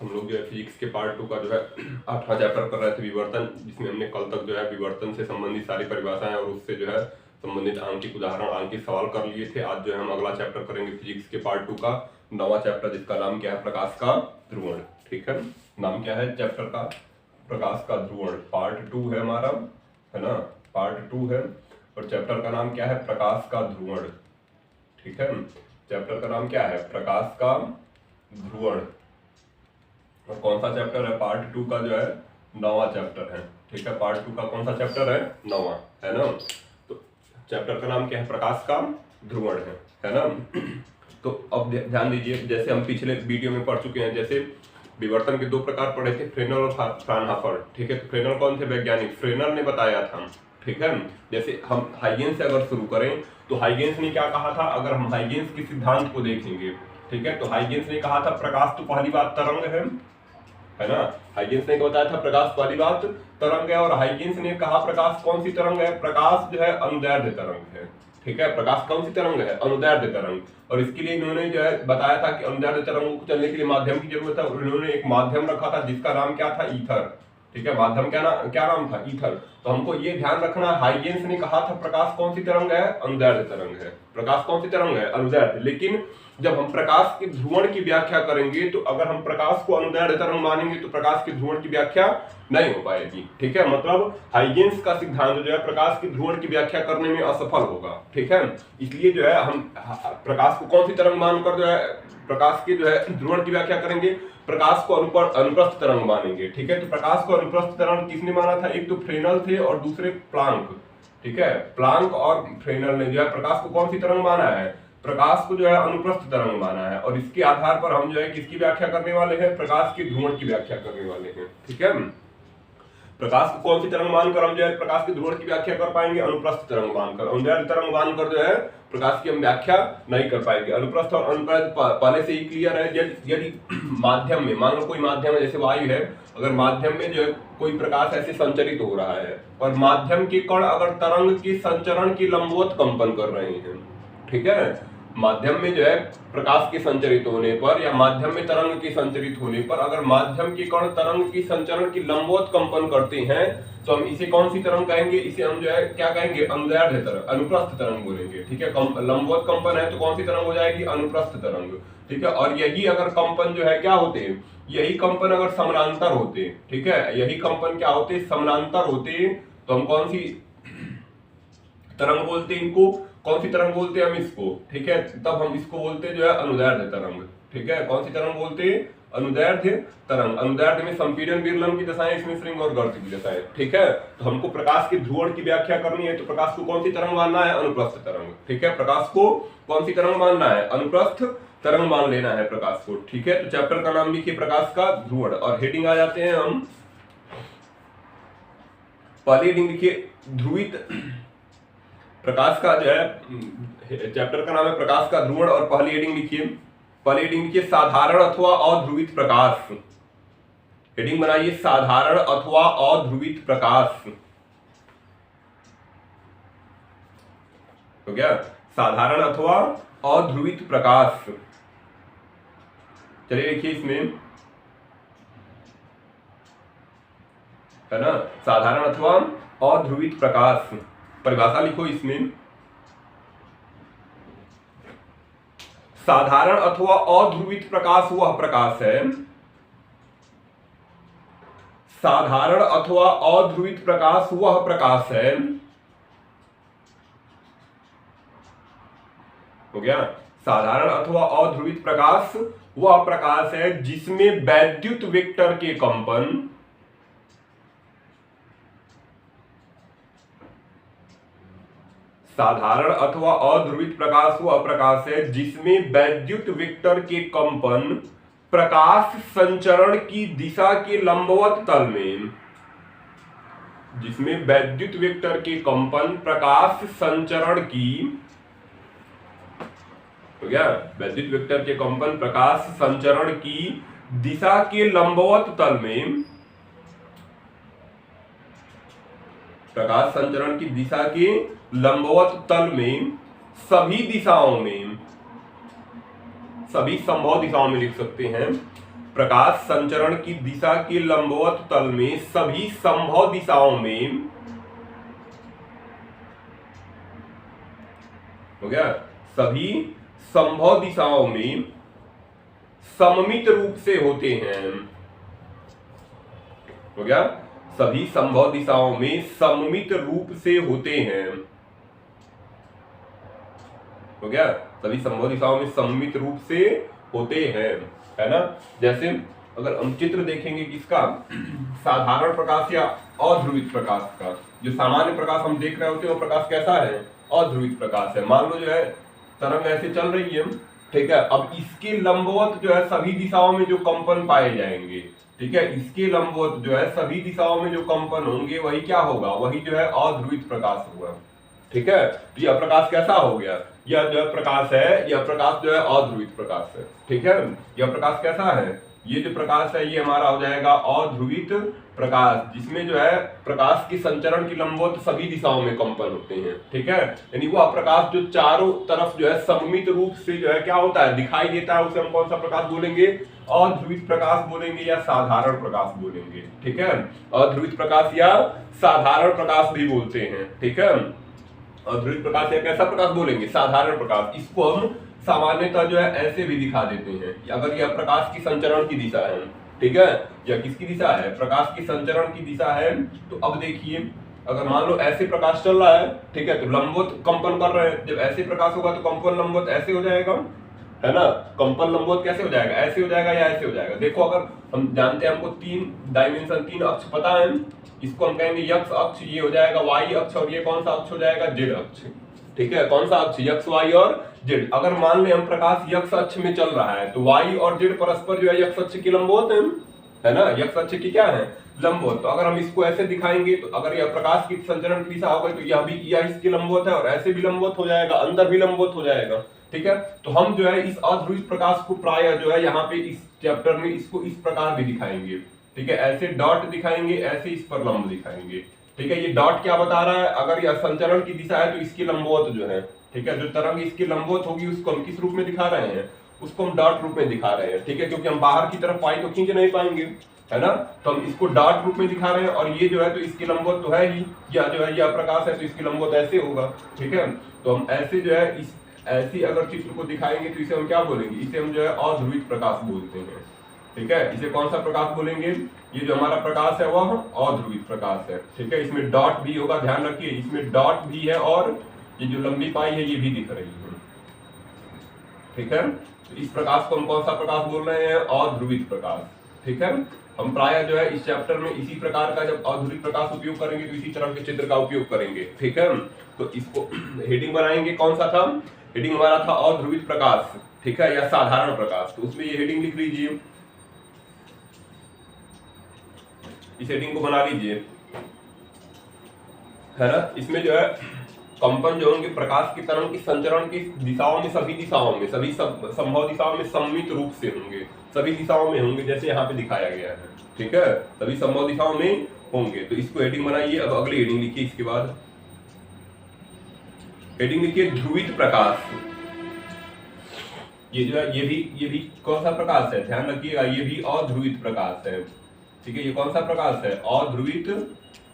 हम लोग जो है फिजिक्स के पार्ट 2 का जो है 8वां चैप्टर कर रहे थे विवर्तन, जिसमें हमने कल तक जो है विवर्तन से संबंधित सारी परिभाषाएं और उससे जो है संबंधित आंकिक उदाहरण आंकिक सवाल कर लिए थे। आज जो है हम अगला चैप्टर करेंगे फिजिक्स के पार्ट 2 का 9वां चैप्टर, जिसका नाम क्या है, प्रकाश का ध्रुवण। ठीक है, नाम क्या है चैप्टर का, प्रकाश का ध्रुवण। पार्ट 2 है हमारा, है ना, पार्ट 2 है और चैप्टर का नाम क्या है, प्रकाश का ध्रुवण। ठीक है, चैप्टर का नाम क्या है, प्रकाश का ध्रुवण। और कौन सा चैप्टर है, पार्ट 2 का जो है 9वां चैप्टर है। ठीक है, पार्ट 2 का कौन सा चैप्टर है, 9वां, है ना। तो चैप्टर का नाम क्या है, प्रकाश का ध्रुवण है ना। तो अब ध्यान दीजिए, जैसे हम पिछले वीडियो में पढ़ चुके हैं, जैसे विवर्तन के 2 प्रकार पढ़े थे, फ्रेनल और फ्राउनहोफर। ठीक है, तो फ्रेनल कौन थे, वैज्ञानिक, फ्रेनल ने बताया था। ठीक है, जैसे हम हाइगेंस से अगर शुरू करें तो हाइगेंस ने क्या कहा था, अगर हम हाइगेंस के सिद्धांत को देखेंगे, ठीक है, तो हाइगेंस ने कहा था प्रकाश तो पहली बात तरंग है ना। हाइगेंस ने बताया था प्रकाश पहली बात तरंग है, और हाइगेंस ने कहा प्रकाश कौन सी तरंग है, प्रकाश जो है अनुदैर्ध्य तरंग है। ठीक है, प्रकाश कौन सी तरंग है, अनुदैर्ध्य तरंग। और इसके लिए इन्होंने जो है बताया था कि अनुदैर्ध्य तरंगों को चलने के लिए माध्यम की जरूरत है, और इन्होंने एक माध्यम रखा था जिसका नाम क्या था, ईथर। ठीक है, माध्यम क्या नाम था, ईथर। तो हमको ये ध्यान रखना, हाइगेंस ने कहा था प्रकाश कौन सी तरंग है, अनुदैर्ध्य तरंग है। प्रकाश कौन सी तरंग है, अनुदैर्ध्य। लेकिन जब हम प्रकाश के ध्रुवण की व्याख्या करेंगे, तो अगर हम प्रकाश को अनुदैर्ध्य तरंग मानेंगे तो प्रकाश के ध्रुवण की व्याख्या नहीं हो पाएगी। ठीक है, मतलब हाइगेंस का सिद्धांत जो है प्रकाश के ध्रुवण की व्याख्या करने में असफल होगा। ठीक है, इसलिए जो है हम प्रकाश को कौन सी तरंग मानकर जो है प्रकाश के जो है ध्रुवण की व्याख्या करेंगे, प्रकाश को अनुप्रस्थ तरंग मानेंगे। ठीक है, तो प्रकाश को अनुप्रस्थ तरंग किसने माना था, एक तो फ्रेनल थे और दूसरे प्लांक। ठीक है, प्लांक और फ्रेनल ने जो है प्रकाश को कौन सी तरंग माना है, प्रकाश को जो है अनुप्रस्थ तरंग माना है। और इसके आधार पर हम जो है किसकी व्याख्या करने वाले हैं, प्रकाश के ध्रुवण की व्याख्या करने वाले हैं। ठीक है, प्रकाश को कौन सी तरंग मानकर हम जो है प्रकाश के ध्रुवण की व्याख्या कर पाएंगे, अनुप्रस्थ तरंग मानकर। अनुदैर्ध्य तरंग मानकर जो है प्रकाश की हम व्याख्या नहीं कर पाएंगे। अनुप्रस्थ और अनुदैर्ध्य पहले से ही क्लियर है। यदि माध्यम में, मान लो कोई माध्यम है जैसे वायु है, अगर माध्यम में जो है कोई प्रकाश ऐसे संचरित हो रहा है और माध्यम के कण अगर तरंग की संचरण की लंबवत कंपन कर रहे हैं, ठीक है, माध्यम में जो है प्रकाश के संचरित होने पर या माध्यम में तरंग के संचरित होने पर अगर माध्यम के कण तरंग की संचरण की लंबवत कंपन करते हैं, तो हम इसे कौन सी तरंग कहेंगे, इसे हम जो है क्या कहेंगे, अनुदैर्ध्य तरंग, अनुप्रस्थ तरंग बोलेंगे। ठीक है, लंबवत कंपन है तो कौन सी तरंग हो जाएगी, अनुप्रस्थ तरंग। ठीक है, और यही अगर कंपन जो है क्या होते, यही कंपन अगर समानांतर होते, ठीक है, यही कंपन क्या होते, समानांतर होते, तो हम कौन सी तरंग बोलते हैं, इनको कौन सी तरंग बोलते हैं हम इसको। ठीक है, तब हम इसको बोलते हैं जो है अनुदैर्ध्य तरंग। ठीक है, कौन सी तरंग बोलते हैं, अनुदैर्ध्य तरंग। अनुदैर्ध्य में संपीड़न विरलन की दशाएं, इसमें श्रृंग और गर्त की दशाएं। ठीक है, तो हमको प्रकाश के ध्रुवण की व्याख्या करनी है, तो प्रकाश को कौन सी तरंग मानना है, अनुप्रस्थ तरंग। ठीक है, प्रकाश को कौन सी तरंग मानना है, अनुप्रस्थ तरंग मान लेना है प्रकाश को। ठीक है, तो चैप्टर का नाम लिखिए प्रकाश का ध्रुवण, और हेडिंग आ जाते हैं हम, पहली हेडिंग लिखिए ध्रुवित। प्रकाश का जो है चैप्टर का नाम है प्रकाश का ध्रुवण, और पहली हेडिंग लिखिए साधारण अथवा अध्रुवित प्रकाश। हेडिंग बनाइए साधारण अथवा अध्रुवित प्रकाश। तो क्या, साधारण अथवा अध्रुवित प्रकाश। चलिए लिखिए इसमें, है ना, साधारण अथवा अध्रुवित प्रकाश। परिभाषा लिखो इसमें, साधारण अथवा अध्रुवित प्रकाश वह प्रकाश है, साधारण अथवा अध्रुवित प्रकाश वह प्रकाश है, हो गया, साधारण अथवा अध्रुवित प्रकाश वह प्रकाश है जिसमें वैद्युत वेक्टर के कंपन, साधारण अथवा अध्रुवित प्रकाश वह प्रकाश है जिसमें वैद्युत वेक्टर के कंपन प्रकाश संचरण की दिशा के लंबवत तल में, जिसमें वैद्युत वेक्टर के कंपन प्रकाश संचरण की, हो गया, वैद्युत वेक्टर के कंपन प्रकाश संचरण की दिशा के लंबवत तल में, प्रकाश संचरण की दिशा के लंबवत तल में सभी दिशाओं में, सभी संभव दिशाओं में लिख सकते हैं, प्रकाश संचरण की दिशा के लंबवत तल में सभी संभव दिशाओं में, हो गया, सभी संभव दिशाओं में सममित रूप से होते हैं, हो गया, सभी संभव दिशाओं में सममित रूप से होते हैं, हो गया, सभी संभव दिशाओं में सममित रूप से होते हैं, है ना। जैसे अगर हम चित्र देखेंगे किसका, साधारण प्रकाश या अध्रुवित प्रकाश का, जो सामान्य प्रकाश हम देख रहे होते हैं वो प्रकाश कैसा है, अध्रुवित प्रकाश है। मान लो जो है तरंग ऐसे चल रही है, ठीक है, अब इसके लंबवत जो है सभी दिशाओं में जो कंपन पाए जाएंगे, ठीक है, इसके लंबवत जो है सभी दिशाओं में जो कंपन होंगे वही क्या होगा, वही जो है अध्रुवित प्रकाश होगा, ठीक है। तो यह प्रकाश कैसा हो गया, यह जो प्रकाश है, यह प्रकाश जो है अध्रुवित प्रकाश है, ठीक है। यह प्रकाश कैसा है, ये जो प्रकाश है ये हमारा हो जाएगा अध्रुवित प्रकाश, जिसमें जो है प्रकाश की संचरण की लंबवत सभी दिशाओं में कंपन होते हैं, ठीक है। यानी वह प्रकाश जो चारों तरफ जो है सममित रूप से जो है क्या होता है, दिखाई देता है, उसे हम कौन सा प्रकाश बोलेंगे, अध्रुवित प्रकाश बोलेंगे या साधारण प्रकाश बोलेंगे, ठीक है। अध्रुवित प्रकाश या साधारण प्रकाश भी बोलते हैं, ठीक है। अध्रुवित प्रकाश या कैसा प्रकाश बोलेंगे, साधारण प्रकाश। इसको हम सामान्यतः जो है ऐसे भी दिखा देते हैं, अगर यह प्रकाश की संचरण की दिशा है, ठीक है, या किसकी दिशा है, प्रकाश की संचरण की दिशा है, तो अब देखिए अगर मान लो ऐसे प्रकाश चल रहा है, ठीक है, तो लंबवत कंपन कर रहे हैं, जब ऐसे प्रकाश होगा तो कंपन लंबवत ऐसे हो जाएगा, है ना। कंपन लंबवत कैसे हो जाएगा, ऐसे हो जाएगा या ऐसे हो जाएगा। देखो अगर हम जानते हैं, हमको 3 डायमेंशन 3 अक्ष पता है, इसको हम कहेंगे यक्ष अक्ष, ये हो जाएगा वाई अक्ष, और ये कौन सा अक्ष हो जाएगा, जेड अक्ष, ठीक है। कौन सा अक्ष, यक्ष वाई और जेड। अगर मान ले हम प्रकाश यक्ष अक्ष में चल रहा है तो वाई और जेड परस्पर जो है यक्ष अक्ष की लंबवत है ना, यक्ष अक्ष की क्या है, लंबवत। तो अगर हम इसको ऐसे दिखाएंगे तो अगर यह प्रकाश की संचरण की दिशा हो गई तो यह भी यह इसकी लंबवत है, और ऐसे भी लंबवत हो जाएगा, अंदर भी लंबवत हो जाएगा, ठीक है। तो हम जो है इस अध्रुवित प्रकाश को प्राय जो है यहाँ पे इस चैप्टर में इसको इस प्रकार भी दिखाएंगे, ठीक है, ऐसे डॉट दिखाएंगे, ऐसे इस पर लंब दिखाएंगे, ठीक है। ये डॉट क्या बता रहा है, अगर यह संचरण की दिशा है तो इसकी लंबवत जो है, ठीक है, जो तरंग इसकी लंबवत होगी उसको हम किस रूप में दिखा रहे हैं, उसको हम डॉट रूप में दिखा रहे हैं, ठीक है, क्योंकि हम बाहर की तरफ पाई तो खींच नहीं पाएंगे, है ना। तो हम इसको डॉट रूप में दिखा रहे हैं, और ये जो है तो इसकी लंबवत तो है ही, या जो है यह प्रकाश है तो इसकी लंबवत ऐसे होगा, ठीक है। तो हम ऐसे जो है इस ऐसी अगर चित्र को दिखाएंगे तो इसे हम क्या बोलेंगे, इसे हम जो है अध्रुवित प्रकाश बोलते हैं, ठीक है। इसे कौन सा प्रकाश बोलेंगे, ये जो हमारा प्रकाश है वह अध्रुवित प्रकाश है, ठीक है। इसमें डॉट भी होगा, ध्यान रखिए, इसमें डॉट भी है, और ये जो लंबी पाई है ये भी दिख रही है, ठीक है। तो इस प्रकाश को हम कौन सा प्रकाश बोल रहे हैं, अध्रुवित प्रकाश, ठीक है। हम प्राय जो है इस चैप्टर में इसी प्रकार का जब अध्रुवित प्रकाश उपयोग करेंगे तो इसी तरह के चित्र का उपयोग करेंगे, ठीक है। तो इसको हेडिंग बनाएंगे, कौन सा था, हेडिंग हमारा था अध्रुवित प्रकाश, ठीक है, या साधारण प्रकाश। तो उसमें ये हेडिंग लिख लीजिए, इस हेडिंग को बना लीजिए, है ना। इसमें जो है कंपन जो होंगे प्रकाश की तरंग की संचरण की दिशाओं में, सभी दिशाओं में, सभी संभव दिशाओं में सममित रूप से होंगे, सभी दिशाओं में होंगे, जैसे यहाँ पे दिखाया गया है, ठीक है, सभी संभव दिशाओं में होंगे। तो इसको हेडिंग बनाइए। अब अगली हेडिंग लिखिए, इसके बाद हेडिंग लिखिए ध्रुवित प्रकाश। ये जो है ये भी कौन सा प्रकाश है, ध्यान रखिएगा, ये भी अध्रुवित प्रकाश है, ठीक है। ये कौन सा प्रकाश है, अध्रुवित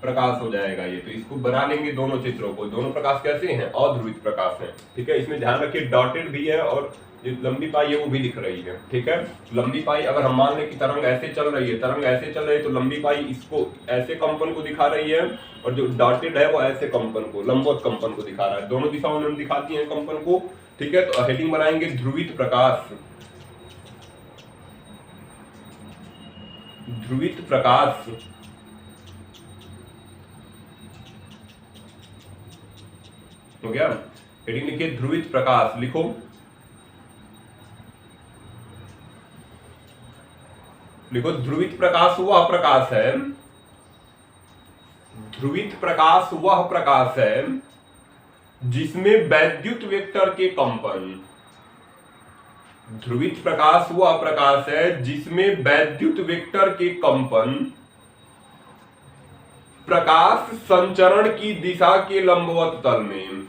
प्रकाश हो जाएगा ये। तो इसको बना लेंगे दोनों चित्रों को, दोनों प्रकाश कैसे हैं, अध्रुवित प्रकाश है, ठीक है। इसमें ध्यान रखिए डॉटेड भी है, और जो लंबी पाई है वो भी दिख रही है, ठीक है। लंबी पाई अगर हम मान लें कि तरंग ऐसे चल रही है, तरंग ऐसे चल रही है, तो लंबी पाई इसको ऐसे कंपन को दिखा रही है, और जो डॉटेड है वो ऐसे कंपन को, लंबवत कंपन को दिखा रहा है। दोनों दिशाओं में हम दिखाती हैं कंपन को, ठीक है। तो हेडिंग बनाएंगे ध्रुवित प्रकाश, ध्रुवित प्रकाश, हो गया। हेडिंग लिखिए ध्रुवित प्रकाश, लिखो, लिखो ध्रुवित प्रकाश वह प्रकाश है, ध्रुवित प्रकाश वह प्रकाश है जिसमें वैद्युत वेक्टर के कंपन, ध्रुवित प्रकाश वह प्रकाश है जिसमें वैद्युत वेक्टर के कंपन प्रकाश संचरण की दिशा के लंबवत तल में,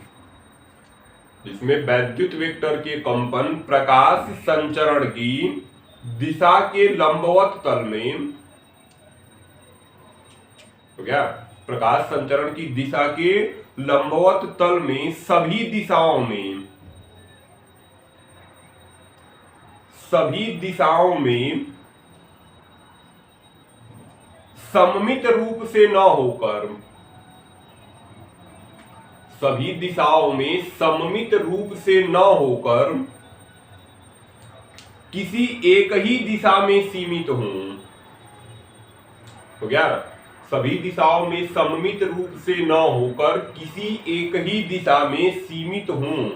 जिसमें वैद्युत वेक्टर के कंपन प्रकाश संचरण की दिशा के लंबवत तल में, हो गया, प्रकाश संचरण की दिशा के लंबवत तल में सभी दिशाओं में सममित रूप से न होकर, सभी दिशाओं में सममित रूप से न होकर किसी एक ही दिशा में सीमित हों। हो गया, सभी दिशाओं में सममित रूप से न होकर किसी एक ही दिशा में सीमित हों।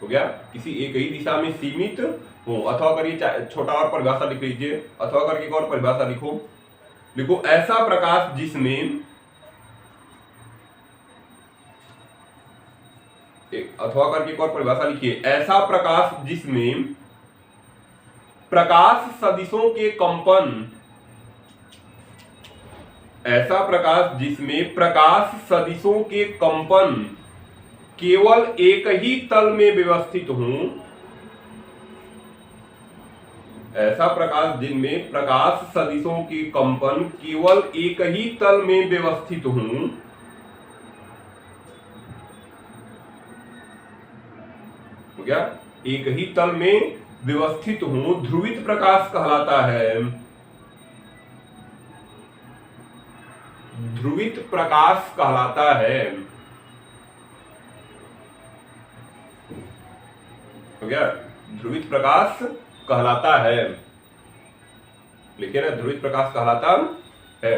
हो गया, किसी एक ही दिशा में सीमित हो। अथवा करिए, छोटा और परिभाषा लिख लीजिए, अथवा करके एक और परिभाषा लिखो, ऐसा प्रकाश जिसमें, अथवा करके एक और परिभाषा लिखिए, ऐसा प्रकाश जिसमें प्रकाश सदिशों के कंपन, ऐसा प्रकाश जिसमें प्रकाश सदिशों के कंपन केवल एक ही तल में व्यवस्थित हों, ऐसा प्रकाश जिनमें प्रकाश सदिशों के कंपन केवल एक ही तल में व्यवस्थित हों, हो गया, एक ही तल में व्यवस्थित हों, ध्रुवित प्रकाश कहलाता है। ध्रुवित प्रकाश कहलाता है। हो गया, ध्रुवित प्रकाश कहलाता है। लिखिए ना, ध्रुवित प्रकाश कहलाता है।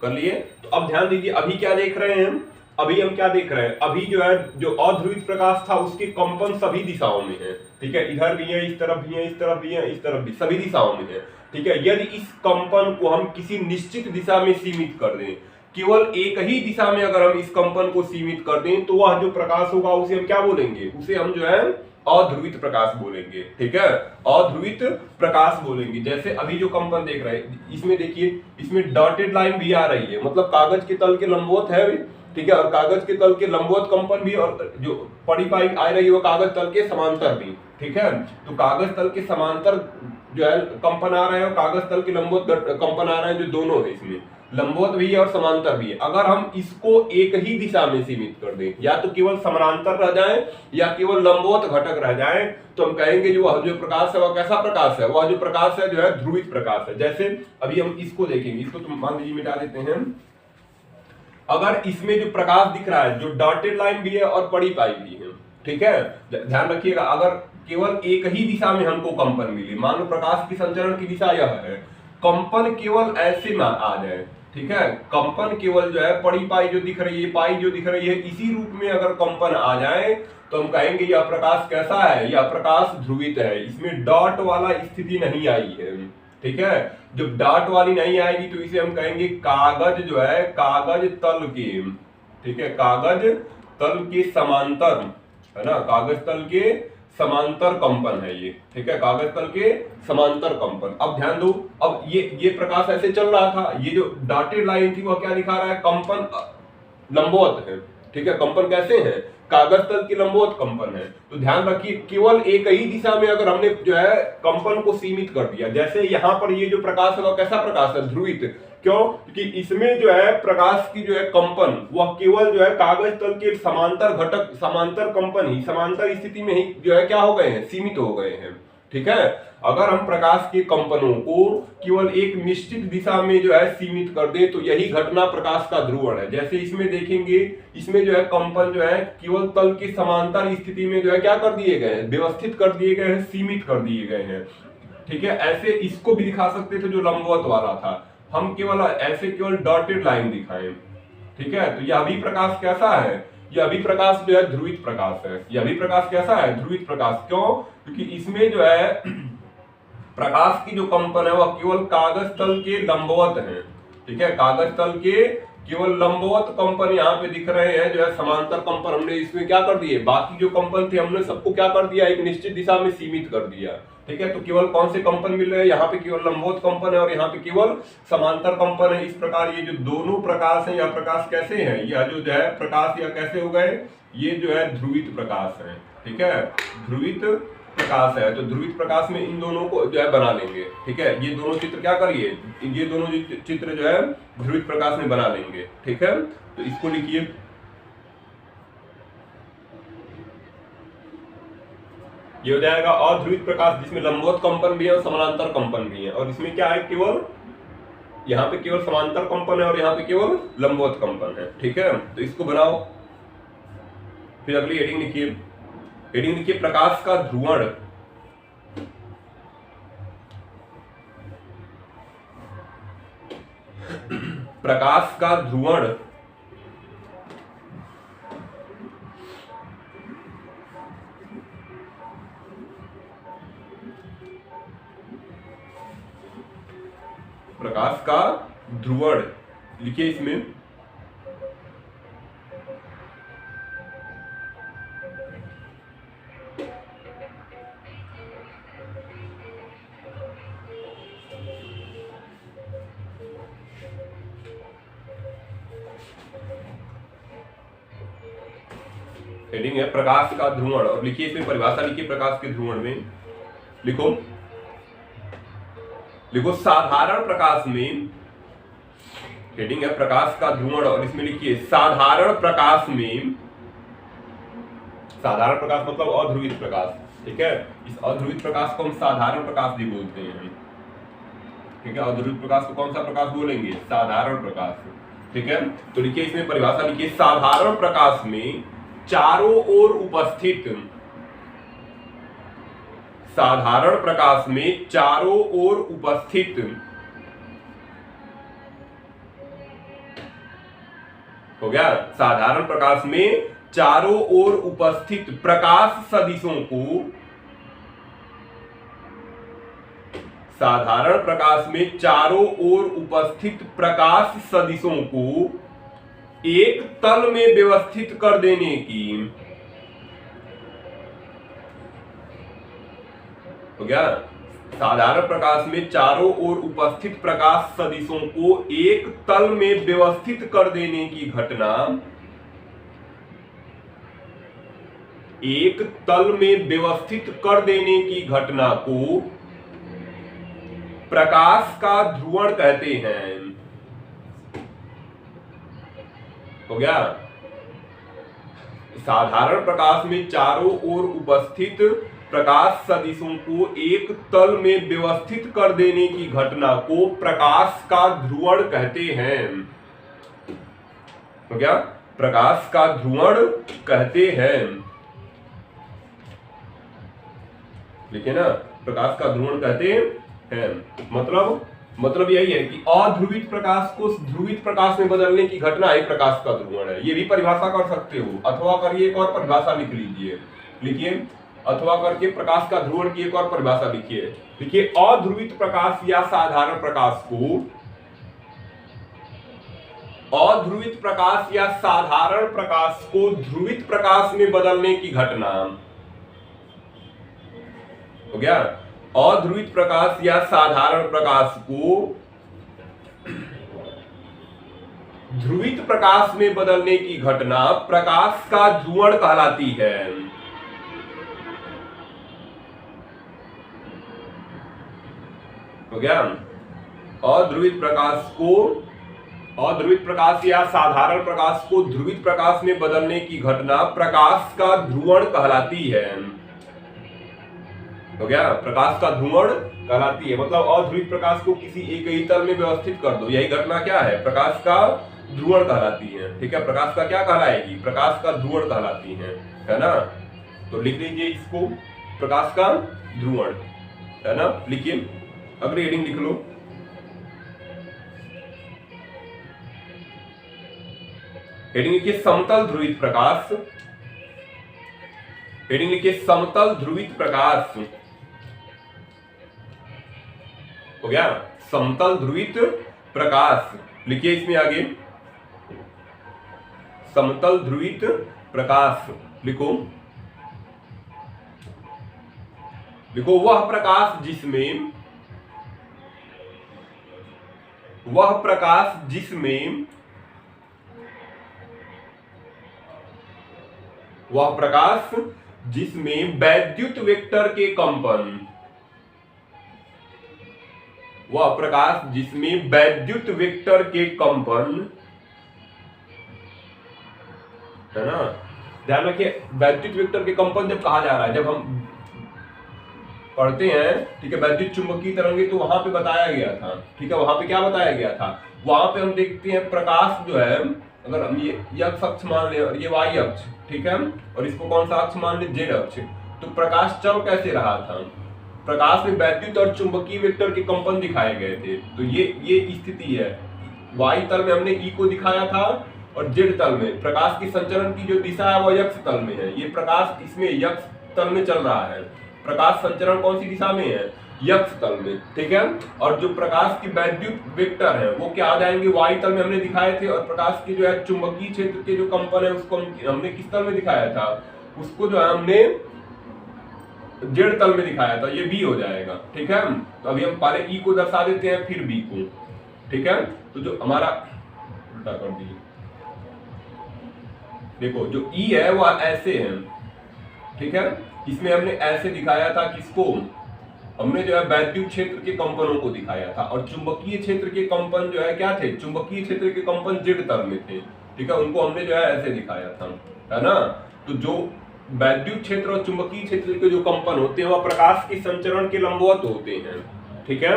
कर लिए? तो अब ध्यान दीजिए, अभी क्या देख रहे हैं हम? अभी हम क्या देख रहे हैं? अभी जो है, जो अध्रुवित प्रकाश था उसके कंपन सभी दिशाओं में है। ठीक है, इधर भी है, इस तरफ भी है, इस तरफ भी है, इस तरफ भी, सभी दिशाओं में है। ठीक है, यदि इस कंपन को हम किसी निश्चित दिशा में सीमित कर दें, केवल एक ही दिशा में अगर हम इस कंपन को सीमित कर दें, तो वह जो प्रकाश होगा उसे हम क्या बोलेंगे? उसे हम जो है अध्रुवित प्रकाश बोलेंगे। ठीक है, अध्रुवित प्रकाश बोलेंगे। जैसे अभी जो कंपन देख रहे हैं, इसमें देखिए, इसमें डॉटेड लाइन भी आ रही है, मतलब कागज के तल के लंबवत है। ठीक है, और कागज के तल के लंबवत कंपन भी, और जो पड़ी पाई आ रही है वो कागज तल के समांतर भी। ठीक है, तो कागज तल के समांतर जो है कंपन आ रहे हैं और कागज तल के लंबवत कंपन आ रहे हैं, जो दोनों है, इसमें लंबवत भी है और समांतर भी है। अगर हम इसको एक ही दिशा में सीमित कर दें, या तो केवल समांतर रह जाए या केवल लंबवत घटक रह जाए, तो हम कहेंगे जो वह जो प्रकाश है वह कैसा प्रकाश है? वह जो प्रकाश है जो है ध्रुवित प्रकाश है। जैसे अभी हम इसको देखेंगे, इसको तो मान लीजिए मिटा देते हैं। अगर इसमें जो प्रकाश दिख रहा है, जो डॉटेड लाइन भी है और पड़ी पाई भी है, ठीक है, ध्यान रखिएगा, अगर केवल एक ही दिशा में हमको कंपन मिले, मान लो प्रकाश की संचरण की दिशा यह है, कंपन केवल ऐसे में आ जाए, ठीक है, कंपन केवल जो है पड़ी पाई जो दिख रही है, पाई जो दिख रही है, इसी रूप में अगर कंपन आ जाए, तो हम कहेंगे यह प्रकाश कैसा है? यह प्रकाश ध्रुवित है, इसमें डॉट वाला स्थिति नहीं आई है। ठीक है, जब डॉट वाली नहीं आएगी तो इसे हम कहेंगे कागज जो है, कागज तल के, ठीक है, कागज तल के समांतर, है ना, कागज तल के समांतर कंपन है ये। ठीक है, कागज तल के समांतर कंपन। अब ध्यान दो, अब ये प्रकाश ऐसे चल रहा था, ये जो डॉटेड लाइन थी वह क्या दिखा रहा है? कंपन लंबवत है। ठीक है, कंपन कैसे है? कागज तल की लंबवत कंपन है। तो ध्यान रखिए, केवल एक ही दिशा में अगर हमने जो है कंपन को सीमित कर दिया, जैसे यहाँ पर ये जो प्रकाश है वह कैसा प्रकाश है? ध्रुवित। क्यों? क्योंकि इसमें जो है प्रकाश की जो है कंपन वह केवल जो है कागज तल के समांतर घटक, समांतर कंपन ही, समांतर स्थिति में ही जो है क्या हो गए हैं? सीमित हो गए हैं। ठीक है, अगर हम प्रकाश के कंपनों को केवल एक निश्चित दिशा में जो है सीमित कर दें, तो यही घटना प्रकाश का ध्रुवण है। जैसे इसमें देखेंगे, इसमें जो है कंपन जो है केवल तल की समांतर स्थिति में जो है क्या कर दिए गए हैं? व्यवस्थित कर दिए गए हैं, सीमित कर दिए गए हैं। ठीक है, ऐसे इसको भी दिखा सकते थे जो लंबवत वाला था, हम केवल ऐसे केवल डॉटेड लाइन दिखाएं। ठीक है, तो यह भी प्रकाश कैसा है? यह भी प्रकाश जो है ध्रुवित प्रकाश है। यह भी प्रकाश कैसा है? ध्रुवित प्रकाश। क्यों? क्योंकि इसमें जो है प्रकाश की जो कंपन है वह केवल कागज तल के लंबवत है। ठीक है, कागज तल के केवल लंबवत कंपन यहाँ पे दिख रहे हैं, जो है समांतर कंपन हमने इसमें क्या कर दिए, बाकी जो कंपन थे हमने सबको क्या कर दिया? एक निश्चित दिशा में सीमित कर दिया। ठीक है, तो केवल कौन से कंपन मिल रहे हैं? यहाँ पे केवल लंबवत कंपन है और यहाँ पे केवल समांतर कंपन है। इस प्रकार ये जो दोनों प्रकाश है, यह प्रकाश कैसे है? यह जो है प्रकाश यह कैसे हो गए? ये जो है ध्रुवित प्रकाश है। ठीक है, ध्रुवित प्रकाश है, तो ध्रुवित प्रकाश में इन दोनों को जो है बना लेंगे। ठीक है, ये दोनों चित्र क्या करिए, ये दोनों चित्र जो है ध्रुवित प्रकाश में बना लेंगे। ठीक है, तो इसको लिखिए, ये हो जाएगा अध्रुवित प्रकाश जिसमें लंबवत कंपन भी है और समानांतर कंपन भी है। और इसमें क्या है, केवल यहाँ पे केवल समांतर कंपन है और यहाँ पे केवल लंबवत कंपन है। ठीक है, तो इसको बनाओ। फिर अगली हेडिंग लिखिए, हेडिंग लिखिए प्रकाश का ध्रुवण। प्रकाश का ध्रुवण प्रकाश का ध्रुवण लिखिए इसमें हेडिंग है प्रकाश का ध्रुवण, और लिखिए इसमें परिभाषा लिखिए प्रकाश के ध्रुवण में। लिखो लिखो साधारण प्रकाश में, हेडिंग है प्रकाश का ध्रुवण, और इसमें लिखिए साधारण प्रकाश में, साधारण प्रकाश मतलब अध्रुवित प्रकाश। ठीक है, इस अध्रुवित प्रकाश को हम साधारण प्रकाश भी बोलते हैं। ठीक है, अध्रुवित प्रकाश को कौन सा प्रकाश बोलेंगे, साधारण प्रकाश। ठीक है, तो लिखिए इसमें परिभाषा लिखिए साधारण प्रकाश में चारों ओर उपस्थित, साधारण प्रकाश में चारों ओर उपस्थित हो गया, साधारण प्रकाश में चारों ओर उपस्थित प्रकाश सदिशों को, साधारण प्रकाश में चारों ओर उपस्थित प्रकाश सदिशों को एक तल में व्यवस्थित कर देने की, हो गया, साधारण प्रकाश में चारों ओर उपस्थित प्रकाश सदिशों को एक तल में व्यवस्थित कर देने की घटना, एक तल में व्यवस्थित कर देने की घटना को प्रकाश का ध्रुवण कहते हैं। हो गया, साधारण प्रकाश में चारों ओर उपस्थित प्रकाश सदिशों को एक तल में व्यवस्थित कर देने की घटना को प्रकाश का ध्रुवण कहते हैं। हो गया, प्रकाश का ध्रुवण कहते हैं। लिखिए ना, प्रकाश का ध्रुवण कहते हैं। मतलब यही है कि अध्रुवित प्रकाश को ध्रुवित प्रकाश में बदलने की घटना ही प्रकाश का ध्रुवण है। ये भी परिभाषा कर सकते हो, अथवा करिए एक और परिभाषा लिख लीजिए। लिखिए अथवा करके प्रकाश का ध्रुवण की एक और परिभाषा लिखिए। लिखिए अध्रुवित प्रकाश या साधारण प्रकाश को, अध्रुवित प्रकाश या साधारण प्रकाश को ध्रुवित प्रकाश में बदलने की घटना। हो गया, अध्रुवित प्रकाश या साधारण प्रकाश को ध्रुवित प्रकाश में बदलने की घटना प्रकाश का ध्रुवण कहलाती है। हो गया, अध्रुवित प्रकाश को, अध्रुवित प्रकाश या साधारण प्रकाश को ध्रुवित प्रकाश में बदलने की घटना प्रकाश का ध्रुवण कहलाती है। हो गया, प्रकाश का ध्रुवण कहलाती है। मतलब अध्रुवित प्रकाश को किसी एक ही तल में व्यवस्थित कर दो, यही घटना क्या है, प्रकाश का ध्रुवण कहलाती है। ठीक है, प्रकाश का क्या कहलाएगी, प्रकाश का ध्रुवण कहलाती है ना। तो लिख लीजिए इसको, प्रकाश का ध्रुवण, है ना। लिखिए अगली हेडिंग लिख लो। हेडिंग लिखिए समतल ध्रुवित प्रकाश। हेडिंग लिखिए समतल ध्रुवित प्रकाश। हो गया, समतल ध्रुवित प्रकाश। लिखिए इसमें आगे समतल ध्रुवित प्रकाश। लिखो लिखो वह प्रकाश जिसमें, वह प्रकाश जिसमें, वह प्रकाश जिसमें वैद्युत वेक्टर के कंपन, वह प्रकाश जिसमें वैद्युत वेक्टर के कंपन, है ना, ध्यान रखिए वैद्युत वेक्टर के कंपन जब कहा जा रहा है, जब हम पढ़ते हैं, ठीक है, वैद्युत चुंबकीय तरंगे, तो वहां पे बताया गया था, ठीक है, वहां पे क्या बताया गया था, वहां पे हम देखते हैं प्रकाश जो है, अगर हम ये x अक्ष मान ले और ये y अक्ष, ठीक है, और इसको कौन सा अक्ष मान ले, z अक्ष, तो प्रकाश चल कैसे रहा था, प्रकाश में वैद्युत और चुंबकीय वेक्टर के कंपन दिखाए गए थे। तो ये स्थिति है, y तल में हमने E को दिखाया था और z तल में प्रकाश की संचरण की जो दिशा है वह x तल में है, ये प्रकाश इसमें x तल में चल रहा है, प्रकाश संचरण कौन सी दिशा में है, x तल में, ठीक है, और जो प्रकाश की वैद्युत वेक्टर है वो क्या आ जाएंगे, y तल में हमने दिखाए थे, और प्रकाश की जो है चुंबकीय क्षेत्र के जो कंपन है उसको हमने किस तल में दिखाया था, उसको जो है हमने z तल में दिखाया था, ये b हो जाएगा, ठीक है। तो अभी हम पहले E को दर्शा देते हैं फिर B को, ठीक है। तो जो हमारा उल्टा कर दिए, देखो जो E है वह ऐसे है, ठीक है, इसमें हमने ऐसे दिखाया था, किसको, हमने जो है वैद्युत क्षेत्र के कंपनों को दिखाया था, और चुंबकीय क्षेत्र के कंपन जो है क्या थे, चुंबकीय क्षेत्र के कंपन z तल में थे, ठीक है, उनको हमने जो है ऐसे दिखाया था, है ना। तो जो वैद्युत क्षेत्र और चुंबकीय क्षेत्र के जो कंपन होते हैं वह प्रकाश के संचरण के लंबवत होते हैं, ठीक है।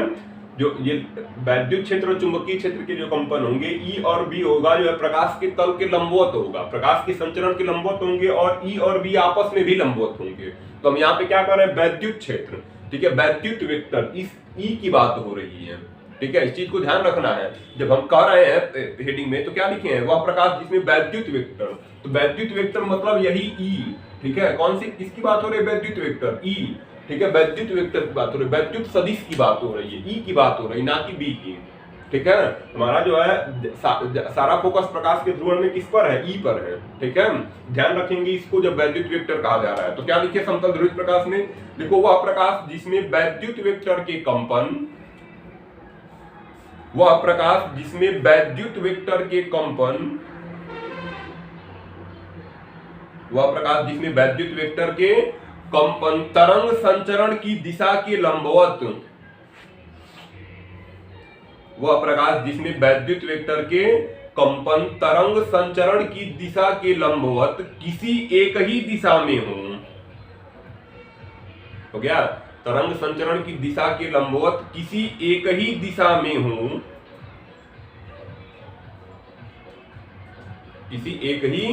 जो ये वैद्युत क्षेत्र और चुंबकीय क्षेत्र के जो कंपन होंगे E और B होगा जो है प्रकाश के तल के लंबवत होगा, प्रकाश के संचरण के लंबवत होंगे, और E और B आपस में भी लंबवत होंगे। तो हम यहाँ पे क्या कर रहे हैं, वैद्युत क्षेत्र, ठीक है, वैद्युत वेक्टर, इस E की बात हो रही है, ठीक है, इस चीज को ध्यान रखना है। जब हम कह रहे हैं हेडिंग में तो क्या लिखे हैं, वह प्रकाश जिसमें वैद्युत वेक्टर, तो वैद्युत वेक्टर मतलब यही E, ठीक है, कौन सी किसकी बात हो रही है, वैद्युत वेक्टर E, ठीक है, वैद्युत वेक्टर की बात हो रही है, वैद्युत सदिश की बात हो रही है, E की बात हो रही है, ना कि B की, ठीक है। हमारा जो है सारा फोकस प्रकाश के ध्रुवण में किस पर है, E पर है, ठीक है, ध्यान रखेंगे इसको जब वैद्युत वेक्टर कहा जा रहा है। तो क्या लिखे समतल ध्रुवित प्रकाश में, देखो वह प्रकाश जिसमें वैद्युत वेक्टर के कंपन, वह प्रकाश जिसमें वैद्युत वेक्टर के कंपन, वह प्रकाश जिसमें वैद्युत वेक्टर के कंपन तरंग संचरण की दिशा के लंबवत, वह प्रकाश जिसमें वैद्युत वेक्टर के कंपन तरंग संचरण की दिशा के लंबवत किसी एक ही दिशा में हो गया, तरंग संचरण की दिशा के लंबवत किसी एक ही दिशा में हो, किसी एक ही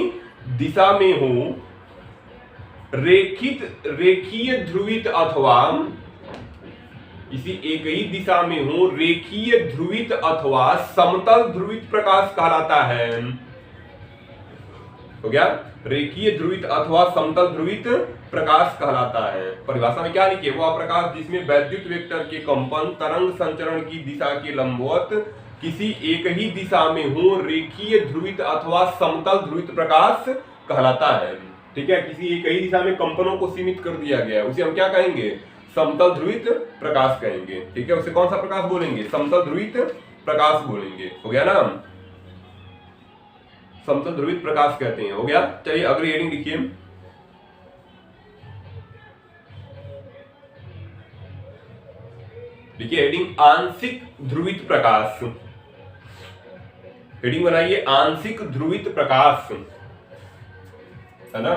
दिशा में हो, रेखीय ध्रुवित अथवा, किसी एक ही दिशा में हो, रेखीय ध्रुवित अथवा समतल ध्रुवित प्रकाश कहलाता है, हो गया, रेखीय ध्रुवित अथवा समतल ध्रुवित प्रकाश कहलाता है। परिभाषा में क्या लिखे, वह प्रकाश जिसमें वैद्युत वेक्टर के कंपन तरंग संचरण की दिशा के लंबवत किसी एक ही दिशा में हो, रेखीय ध्रुवित अथवा समतल ध्रुवित प्रकाश कहलाता है, ठीक है। किसी एक ही दिशा में कंपनों को सीमित कर दिया गया, उसे हम क्या कहेंगे, समतल ध्रुवित प्रकाश कहेंगे, ठीक है। उसे कौन सा प्रकाश बोलेंगे, समतल ध्रुवित प्रकाश बोलेंगे, हो गया ना, समतल ध्रुवित प्रकाश कहते हैं, हो गया। चलिए अगली हेडिंग लिखिए, देखिए हेडिंग आंशिक ध्रुवित प्रकाश, हेडिंग बनाइए आंशिक ध्रुवित प्रकाश, है ना।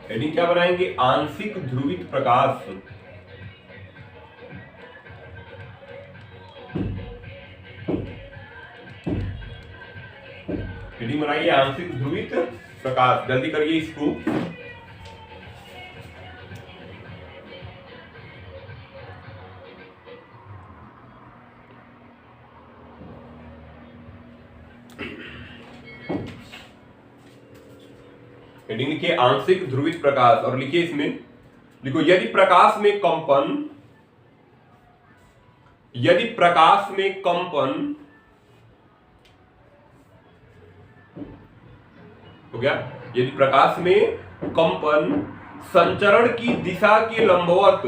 हेडिंग क्या बनाएंगे, आंशिक ध्रुवित प्रकाश, हेडिंग बनाइए आंशिक ध्रुवित प्रकाश, जल्दी करिए इसको। हेडिंग लिखिए आंशिक ध्रुवित प्रकाश, और लिखिए इसमें, देखो यदि प्रकाश में कंपन, यदि प्रकाश में कंपन, हो गया, यदि प्रकाश में कंपन संचरण की दिशा के लंबवत,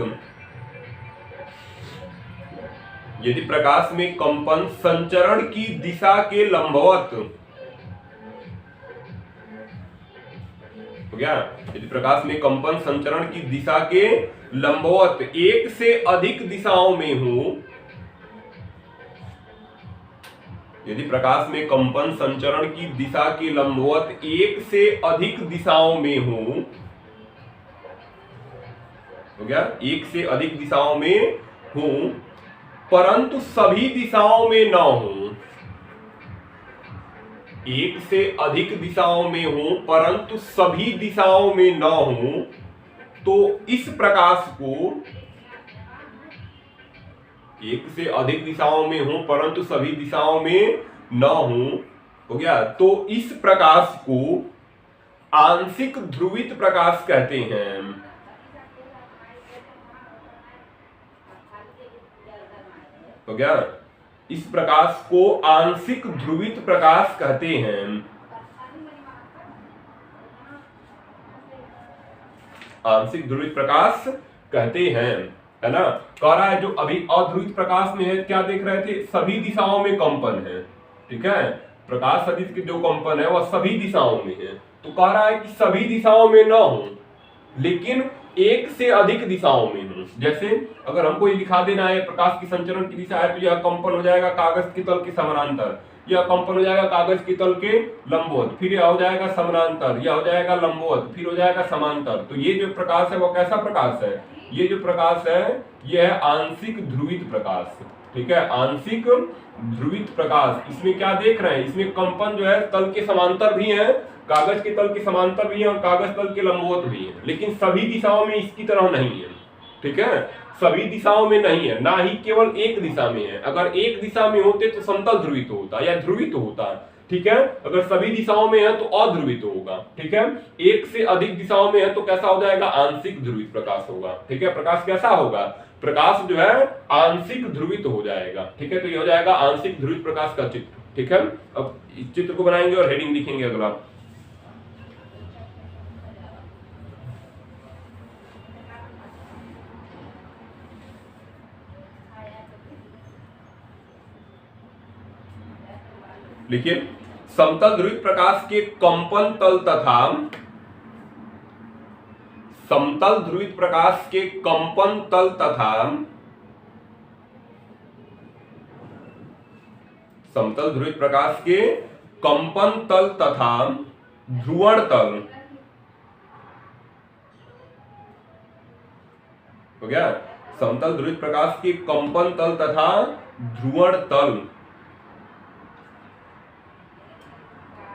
यदि प्रकाश में कंपन संचरण की दिशा के लंबवत, गया। यदि प्रकाश में कंपन संचरण की दिशा के लंबवत एक से अधिक दिशाओं में हो, यदि प्रकाश में कंपन संचरण की दिशा के लंबवत एक से अधिक दिशाओं में हो गया, एक से अधिक दिशाओं में हो परंतु सभी दिशाओं में न हो, एक से अधिक दिशाओं में हो परंतु सभी दिशाओं में न हो, तो इस प्रकाश को, एक से अधिक दिशाओं में हो परंतु सभी दिशाओं में न हो गया, तो इस प्रकाश को आंशिक ध्रुवित प्रकाश कहते हैं। हो गया, इस प्रकाश को आंशिक ध्रुवित प्रकाश कहते हैं। आंशिक ध्रुवित प्रकाश कहते हैं, है ना। कह रहा है जो अभी अध्रुवित प्रकाश में है, क्या देख रहे थे, सभी दिशाओं में कंपन है, ठीक है। प्रकाश सदिश के जो कंपन है वह सभी दिशाओं में है, तो कह रहा है कि सभी दिशाओं में न हो लेकिन एक से अधिक दिशाओं में हो। जैसे अगर हमको ये दिखा देना है प्रकाश की संचरण की दिशा है, तो यह कंपन हो जाएगा कागज के तल के समानांतर, यह कंपन हो जाएगा कागज के तल के लंबवत, फिर यह हो जाएगा समानांतर, यह हो जाएगा लंबवत, फिर हो जाएगा समांतर। तो ये जो प्रकाश है वो कैसा प्रकाश है, ये जो प्रकाश है यह है आंशिक ध्रुवित प्रकाश, ठीक है, आंशिक ध्रुवित प्रकाश। इसमें क्या देख रहे हैं, इसमें कंपन जो है तल के समांतर भी है, कागज के तल के समांतर भी है और कागज तल के लंबवत भी है, लेकिन सभी दिशाओं में इसकी तरह नहीं है, ठीक है, सभी दिशाओं में नहीं है, ना ही केवल एक दिशा में है। अगर एक दिशा में होते तो समतल ध्रुवित होता या ध्रुवित होता, ठीक है। अगर सभी दिशाओं में है तो अध्रुवित होगा, ठीक है। एक से अधिक दिशाओं में है तो कैसा हो जाएगा, आंशिक ध्रुवित प्रकाश होगा, ठीक है। प्रकाश कैसा होगा, प्रकाश जो है आंशिक ध्रुवित हो जाएगा, ठीक है। तो ये हो जाएगा आंशिक ध्रुवित प्रकाश का चित्र, ठीक है। अब इस चित्र को बनाएंगे और हेडिंग लिखेंगे अगला। लिखिए, समतल ध्रुवित प्रकाश के कंपन तल तथा समतल ध्रुवित प्रकाश के कंपन तल तथा समतल ध्रुवित प्रकाश के कंपन तल तथा ध्रुवण तल, हो गया, समतल ध्रुवित प्रकाश के कंपन तल तथा ध्रुवण तल,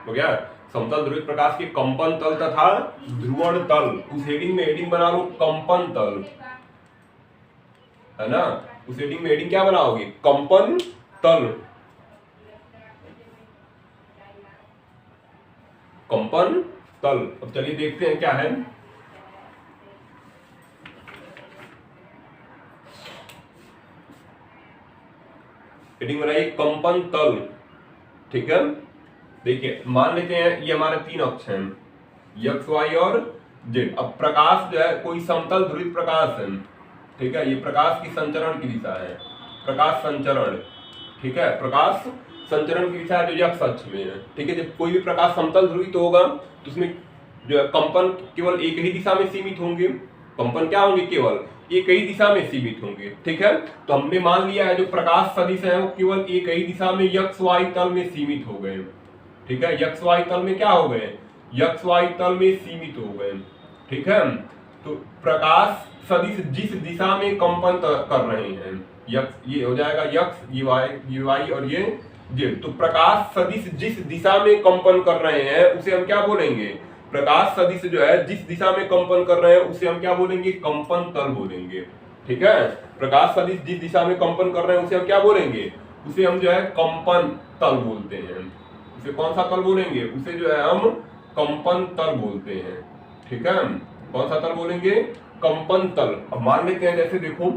हो गया, समतल ध्रुवित प्रकाश के कंपन तल तथा ध्रुवण तल। उस हेडिंग में हेडिंग बना लो कंपन तल, है ना। उस हेडिंग में हेडिंग क्या बनाओगे, कंपन तल, कंपन तल। अब चलिए देखते हैं क्या है। हेडिंग बनाइए कंपन तल, ठीक है। देखिए मान लेते हैं ये हमारे तीन अक्ष हैं, एक्स वाई और जेड। अब प्रकाश जो है कोई समतल ध्रुवित प्रकाश है, ठीक है, ये प्रकाश की संचरण की दिशा है, प्रकाश संचरण, ठीक है, प्रकाश संचरण की दिशा है जो एक्स अक्ष में है, ठीक है। जब कोई भी प्रकाश समतल ध्रुवित होगा तो उसमें जो है कंपन केवल एक ही दिशा में सीमित होंगे, कंपन क्या होंगे, केवल एक ही दिशा में सीमित होंगे, ठीक है। तो हमने मान लिया है जो प्रकाश सदिश है वो केवल एक ही दिशा में एक्स वाई तल में सीमित हो गए, ठीक है, एक्स वाई तल में क्या हो गए, एक्स वाई तल में सीमित हो गए, ठीक है। तो प्रकाश सदिश जिस दिशा में कंपन कर रहे हैं, एक्स ये हो जाएगा एक्स, ये वाई और ये जेड। तो प्रकाश सदिश जिस दिशा में कंपन कर रहे हैं उसे हम क्या बोलेंगे, प्रकाश सदिश जो है जिस दिशा में कंपन कर रहे हैं उसे हम क्या बोलेंगे, कंपन तल बोलेंगे, ठीक है। प्रकाश सदिश जिस दिशा में कंपन कर रहे हैं उसे हम क्या बोलेंगे, उसे हम जो है कंपन तल बोलते हैं। उसे कौन सा तल बोलेंगे, उसे जो है हम कंपन तल बोलते हैं, ठीक है। कौन सा तल बोलेंगे, कंपन तल। अब मान लेते हैं जैसे देखो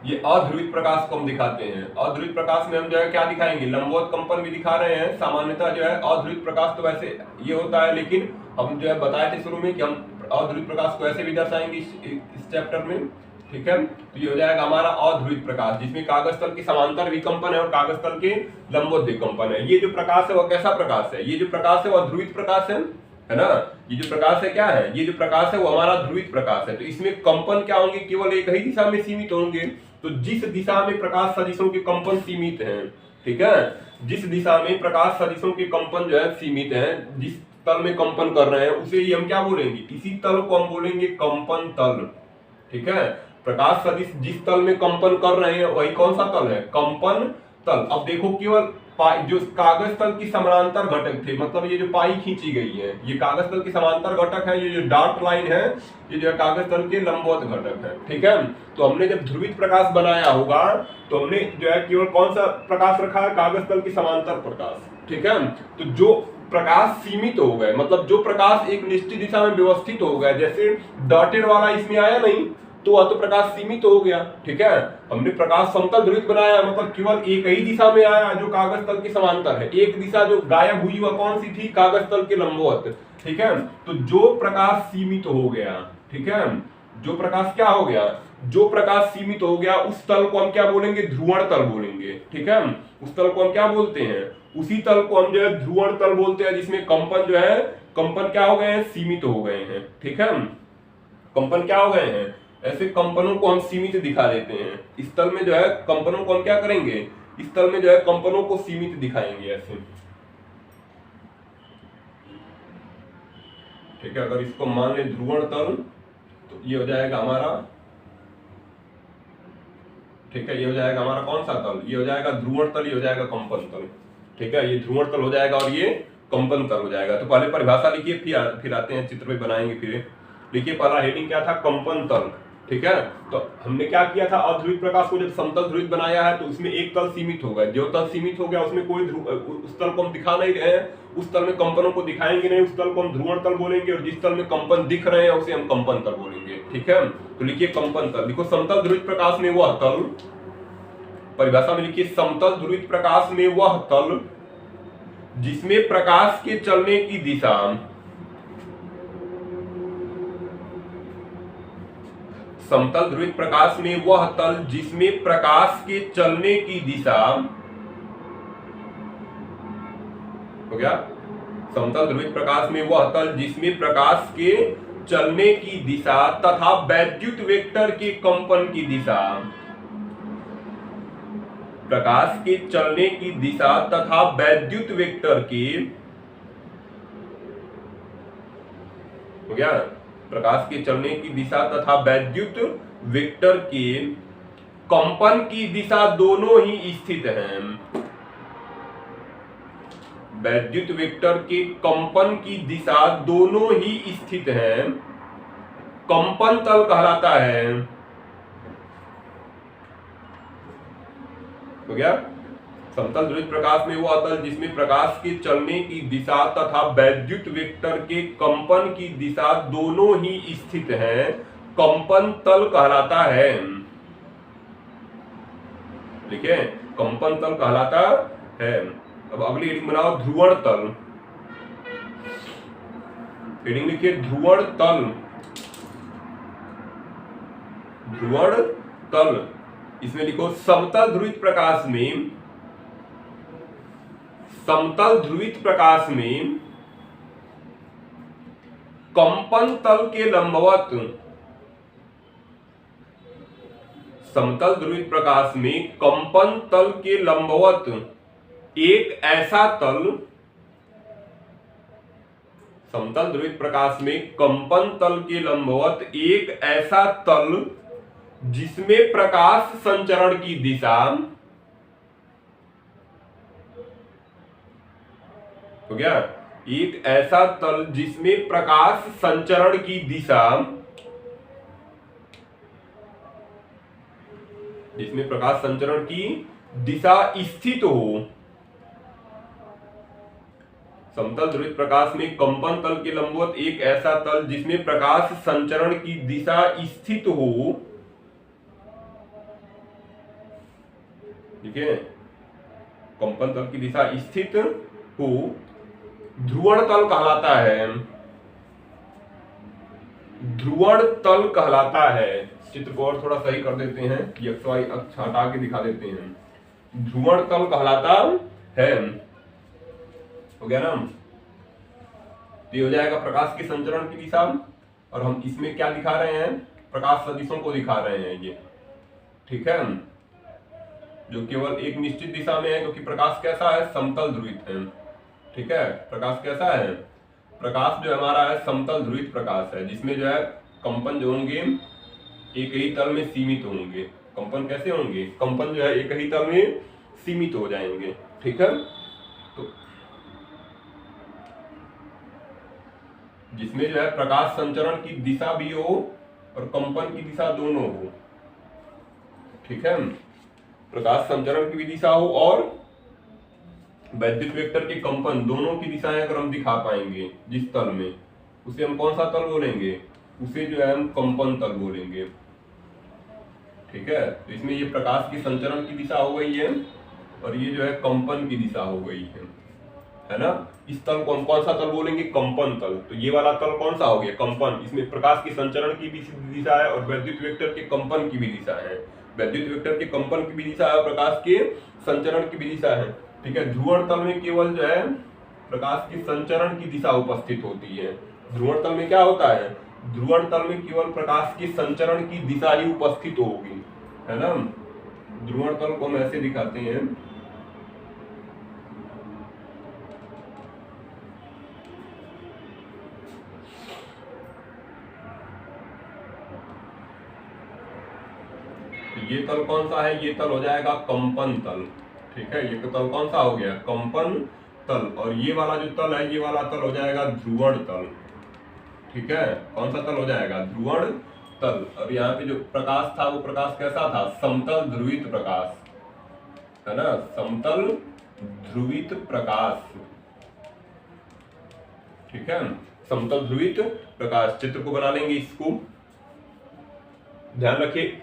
ये अध्रुवित प्रकाश को हम दिखाते हैं, अध्रुवित प्रकाश में हम जो है क्या दिखाएंगे, लंबवत कंपन भी दिखा रहे हैं। सामान्यतः जो है अध्रुवित प्रकाश तो वैसे ये होता है, लेकिन हम जो है बताए थे शुरू में कि हम अध्रुवित प्रकाश को ऐसे भी दर्शाएंगे इस चैप्टर में, ठीक है। तो ये हो जाएगा हमारा अध्रुवित प्रकाश जिसमें कागज तल के समांतर भी कंपन है और कागज तल के लंबवत भी कंपन है। ये जो प्रकाश है वह कैसा प्रकाश है, ये जो प्रकाश है वह ध्रुवित प्रकाश है, है ना। ये जो प्रकाश है क्या है, ये जो प्रकाश है वो हमारा ध्रुवित प्रकाश है। तो इसमें कंपन क्या होंगे, केवल एक ही दिशा में सीमित होंगे। तो जिस दिशा में प्रकाश सदिशों के कंपन सीमित हैं, ठीक है, जिस दिशा में प्रकाश सदिशों के कंपन जो है सीमित हैं, जिस तल में कंपन कर रहे हैं उसे ही हम क्या बोलेंगे, इसी तल को हम बोलेंगे कंपन तल, ठीक है। प्रकाश सदिश जिस तल में कंपन कर रहे हैं वही कौन सा तल है, कंपन तल। अब देखो केवल जो कागज तल की समानांतर घटक थे, मतलब ये जो पाई खींची गई है ये कागज तल की समानांतर घटक है, ये जो डॉट लाइन है ये जो कागज तल के लंबवत घटक है, ठीक है। तो हमने जब ध्रुवित प्रकाश बनाया होगा तो हमने जो है केवल कौन सा प्रकाश रखा है, कागज तल की समानांतर प्रकाश, ठीक है। तो जो प्रकाश सीमित हो गए, मतलब जो प्रकाश एक निश्चित दिशा में व्यवस्थित हो गए, जैसे डॉटेड वाला इसमें आया नहीं तो वह तो प्रकाश सीमित हो गया, ठीक है। हमने प्रकाश समतल ध्रुवित बनाया, मतलब केवल एक ही दिशा में आया जो कागज तल के समांतर है। एक दिशा जो गायब हुई वह कौन सी थी, कागज तल के लंबवत, ठीक है। तो जो प्रकाश सीमित हो गया, ठीक है, जो प्रकाश क्या हो गया, जो प्रकाश सीमित हो गया उस तल को हम क्या बोलेंगे, ध्रुवण तल बोलेंगे, ठीक है। उस तल को हम क्या बोलते हैं, उसी तल को हम जो है ध्रुवण तल बोलते हैं, जिसमें कंपन जो है, कंपन क्या हो गए हैं, सीमित हो गए हैं, ठीक है। कंपन क्या हो गए हैं, ऐसे कंपनों को हम सीमित दिखा देते हैं। इस तल में जो है कंपनों को हम क्या करेंगे, इस तल में जो है कंपनों को सीमित दिखाएंगे ऐसे, ठीक है। अगर इसको मान ले ध्रुवण तल तो ये हो जाएगा हमारा, ठीक है, ये हो जाएगा हमारा कौन सा तल, ये हो जाएगा ध्रुवण तल, ये हो जाएगा कंपन तल, ठीक है। ये ध्रुवण तल हो जाएगा और ये कंपन तल हो जाएगा। तो पहले परिभाषा लिखिए, फिर आते हैं चित्र में बनाएंगे। फिर देखिए पहला हेडिंग क्या था, कंपन तल, ठीक है। तो हमने क्या किया था, अध्रुवित प्रकाश को जब समतल ध्रुवित बनाया है तो उसमें एक तल सीमित हो गया, जो तल सीमित हो गया उसमें कोई उस तल को हम दिखा नहीं रहे हैं, उस तल में कंपनों को दिखाएंगे नहीं, उस तल को हम ध्रुवण तल बोलेंगे, और जिस तल में कंपन दिख रहे हैं उसे हम कंपन तल बोलेंगे, ठीक है। तो लिखिए कंपन तल, लिखो समतल ध्रुवित प्रकाश में वह तल, परिभाषा में लिखिए समतल ध्रुवित प्रकाश में वह तल जिसमें प्रकाश के चलने की दिशा, समतल ध्रुवित प्रकाश में वह तल जिसमें प्रकाश के चलने की दिशा, हो गया, समतल ध्रुवित प्रकाश में वह तल जिसमें प्रकाश के चलने की दिशा तथा वैद्युत वेक्टर के कंपन की दिशा, प्रकाश के चलने की दिशा तथा वैद्युत वेक्टर की, हो गया, प्रकाश के चलने की दिशा तथा वैद्युत वेक्टर के कंपन की दिशा दोनों ही स्थित हैं, वैद्युत वेक्टर के कंपन की दिशा दोनों ही स्थित हैं, कंपन तल कहलाता है, हो गया। समतल ध्रुवित प्रकाश में वह तल जिसमें प्रकाश के चलने की दिशा तथा वैद्युत वेक्टर के कंपन की दिशा दोनों ही स्थित हैं, कंपन तल कहलाता है, ठीक है, कंपन तल कहलाता है। अब अगली हेडिंग बनाओ, ध्रुवण तल, हेडिंग लिखिए ध्रुवण तल, ध्रुवण तल, इसमें लिखो समतल ध्रुवित प्रकाश में, समतल ध्रुवित प्रकाश में कंपन तल के लंबवत, समतल ध्रुवित प्रकाश में कंपन तल के लंबवत एक ऐसा तल, समतल ध्रुवित प्रकाश में कंपन तल के लंबवत एक ऐसा तल जिसमें प्रकाश संचरण की दिशा, हो गया, एक ऐसा तल जिसमें प्रकाश संचरण की दिशा, जिसमें प्रकाश संचरण की दिशा स्थित हो, समतल ध्रुवित प्रकाश में कंपन तल के लंबवत एक ऐसा तल जिसमें प्रकाश संचरण की दिशा स्थित हो, ठीक है, कंपन तल की दिशा स्थित हो, ध्रुवण तल कहलाता है, ध्रुवण तल कहलाता है। चित्र को और थोड़ा सही कर देते हैं, XY अक्ष हटा के दिखा देते हैं, ध्रुवण तल कहलाता है, हो गया ना। ये हो जाएगा प्रकाश के संचरण की दिशा, और हम इसमें क्या दिखा रहे हैं, प्रकाश सदिशों को दिखा रहे हैं ये, ठीक है, जो केवल एक निश्चित दिशा में है, क्योंकि प्रकाश कैसा है, समतल ध्रुवित है, ठीक है, प्रकाश कैसा है, प्रकाश जो हमारा है समतल ध्रुवित प्रकाश है, जिसमें जो है कंपन जो होंगे एक ही तल में सीमित होंगे। कंपन कैसे होंगे, कंपन जो है एक ही तल में सीमित हो जाएंगे, ठीक है, तो जिसमें जो है प्रकाश संचरण की दिशा भी हो और कंपन की दिशा दोनों हो, ठीक है, प्रकाश संचरण की भी दिशा हो और वैद्युत वेक्टर के कंपन दोनों की दिशाएं अगर हम दिखा पाएंगे जिस तल में, उसे हम कौन सा तल बोलेंगे, उसे जो है हम कंपन तल बोलेंगे, ठीक है। तो इसमें ये प्रकाश की संचरण की दिशा हो गई है और ये जो है कंपन की दिशा हो गई है ना। इस तल को हम कौन सा तल बोलेंगे, कंपन तल। तो ये वाला तल कौन सा हो गया, कंपन। इसमें प्रकाश की संचरण की भी दिशा है और वैद्युत वेक्टर के कंपन की भी दिशा है, वैद्युत वेक्टर के कंपन की भी दिशा है और प्रकाश के संचरण की भी दिशा है, ठीक है। ध्रुवण तल में केवल जो है प्रकाश की संचरण की दिशा उपस्थित होती है। ध्रुवण तल में क्या होता है, ध्रुवण तल में केवल प्रकाश की संचरण की दिशा ही उपस्थित होगी, है ना। ध्रुवण तल को हम ऐसे दिखाते हैं, ये तल कौन सा है, ये तल हो जाएगा कंपन तल, ठीक है। ये तल कौन सा हो गया, कंपन तल। और ये वाला जो तल है, ये वाला तल हो जाएगा ध्रुवण तल, ठीक है। कौन सा तल हो जाएगा, ध्रुवण तल। और यहाँ पे जो प्रकाश था वो प्रकाश कैसा था, समतल ध्रुवित प्रकाश, है ना, समतल ध्रुवित प्रकाश, ठीक है, समतल ध्रुवित प्रकाश। चित्र को बना लेंगे इसको, ध्यान रखिए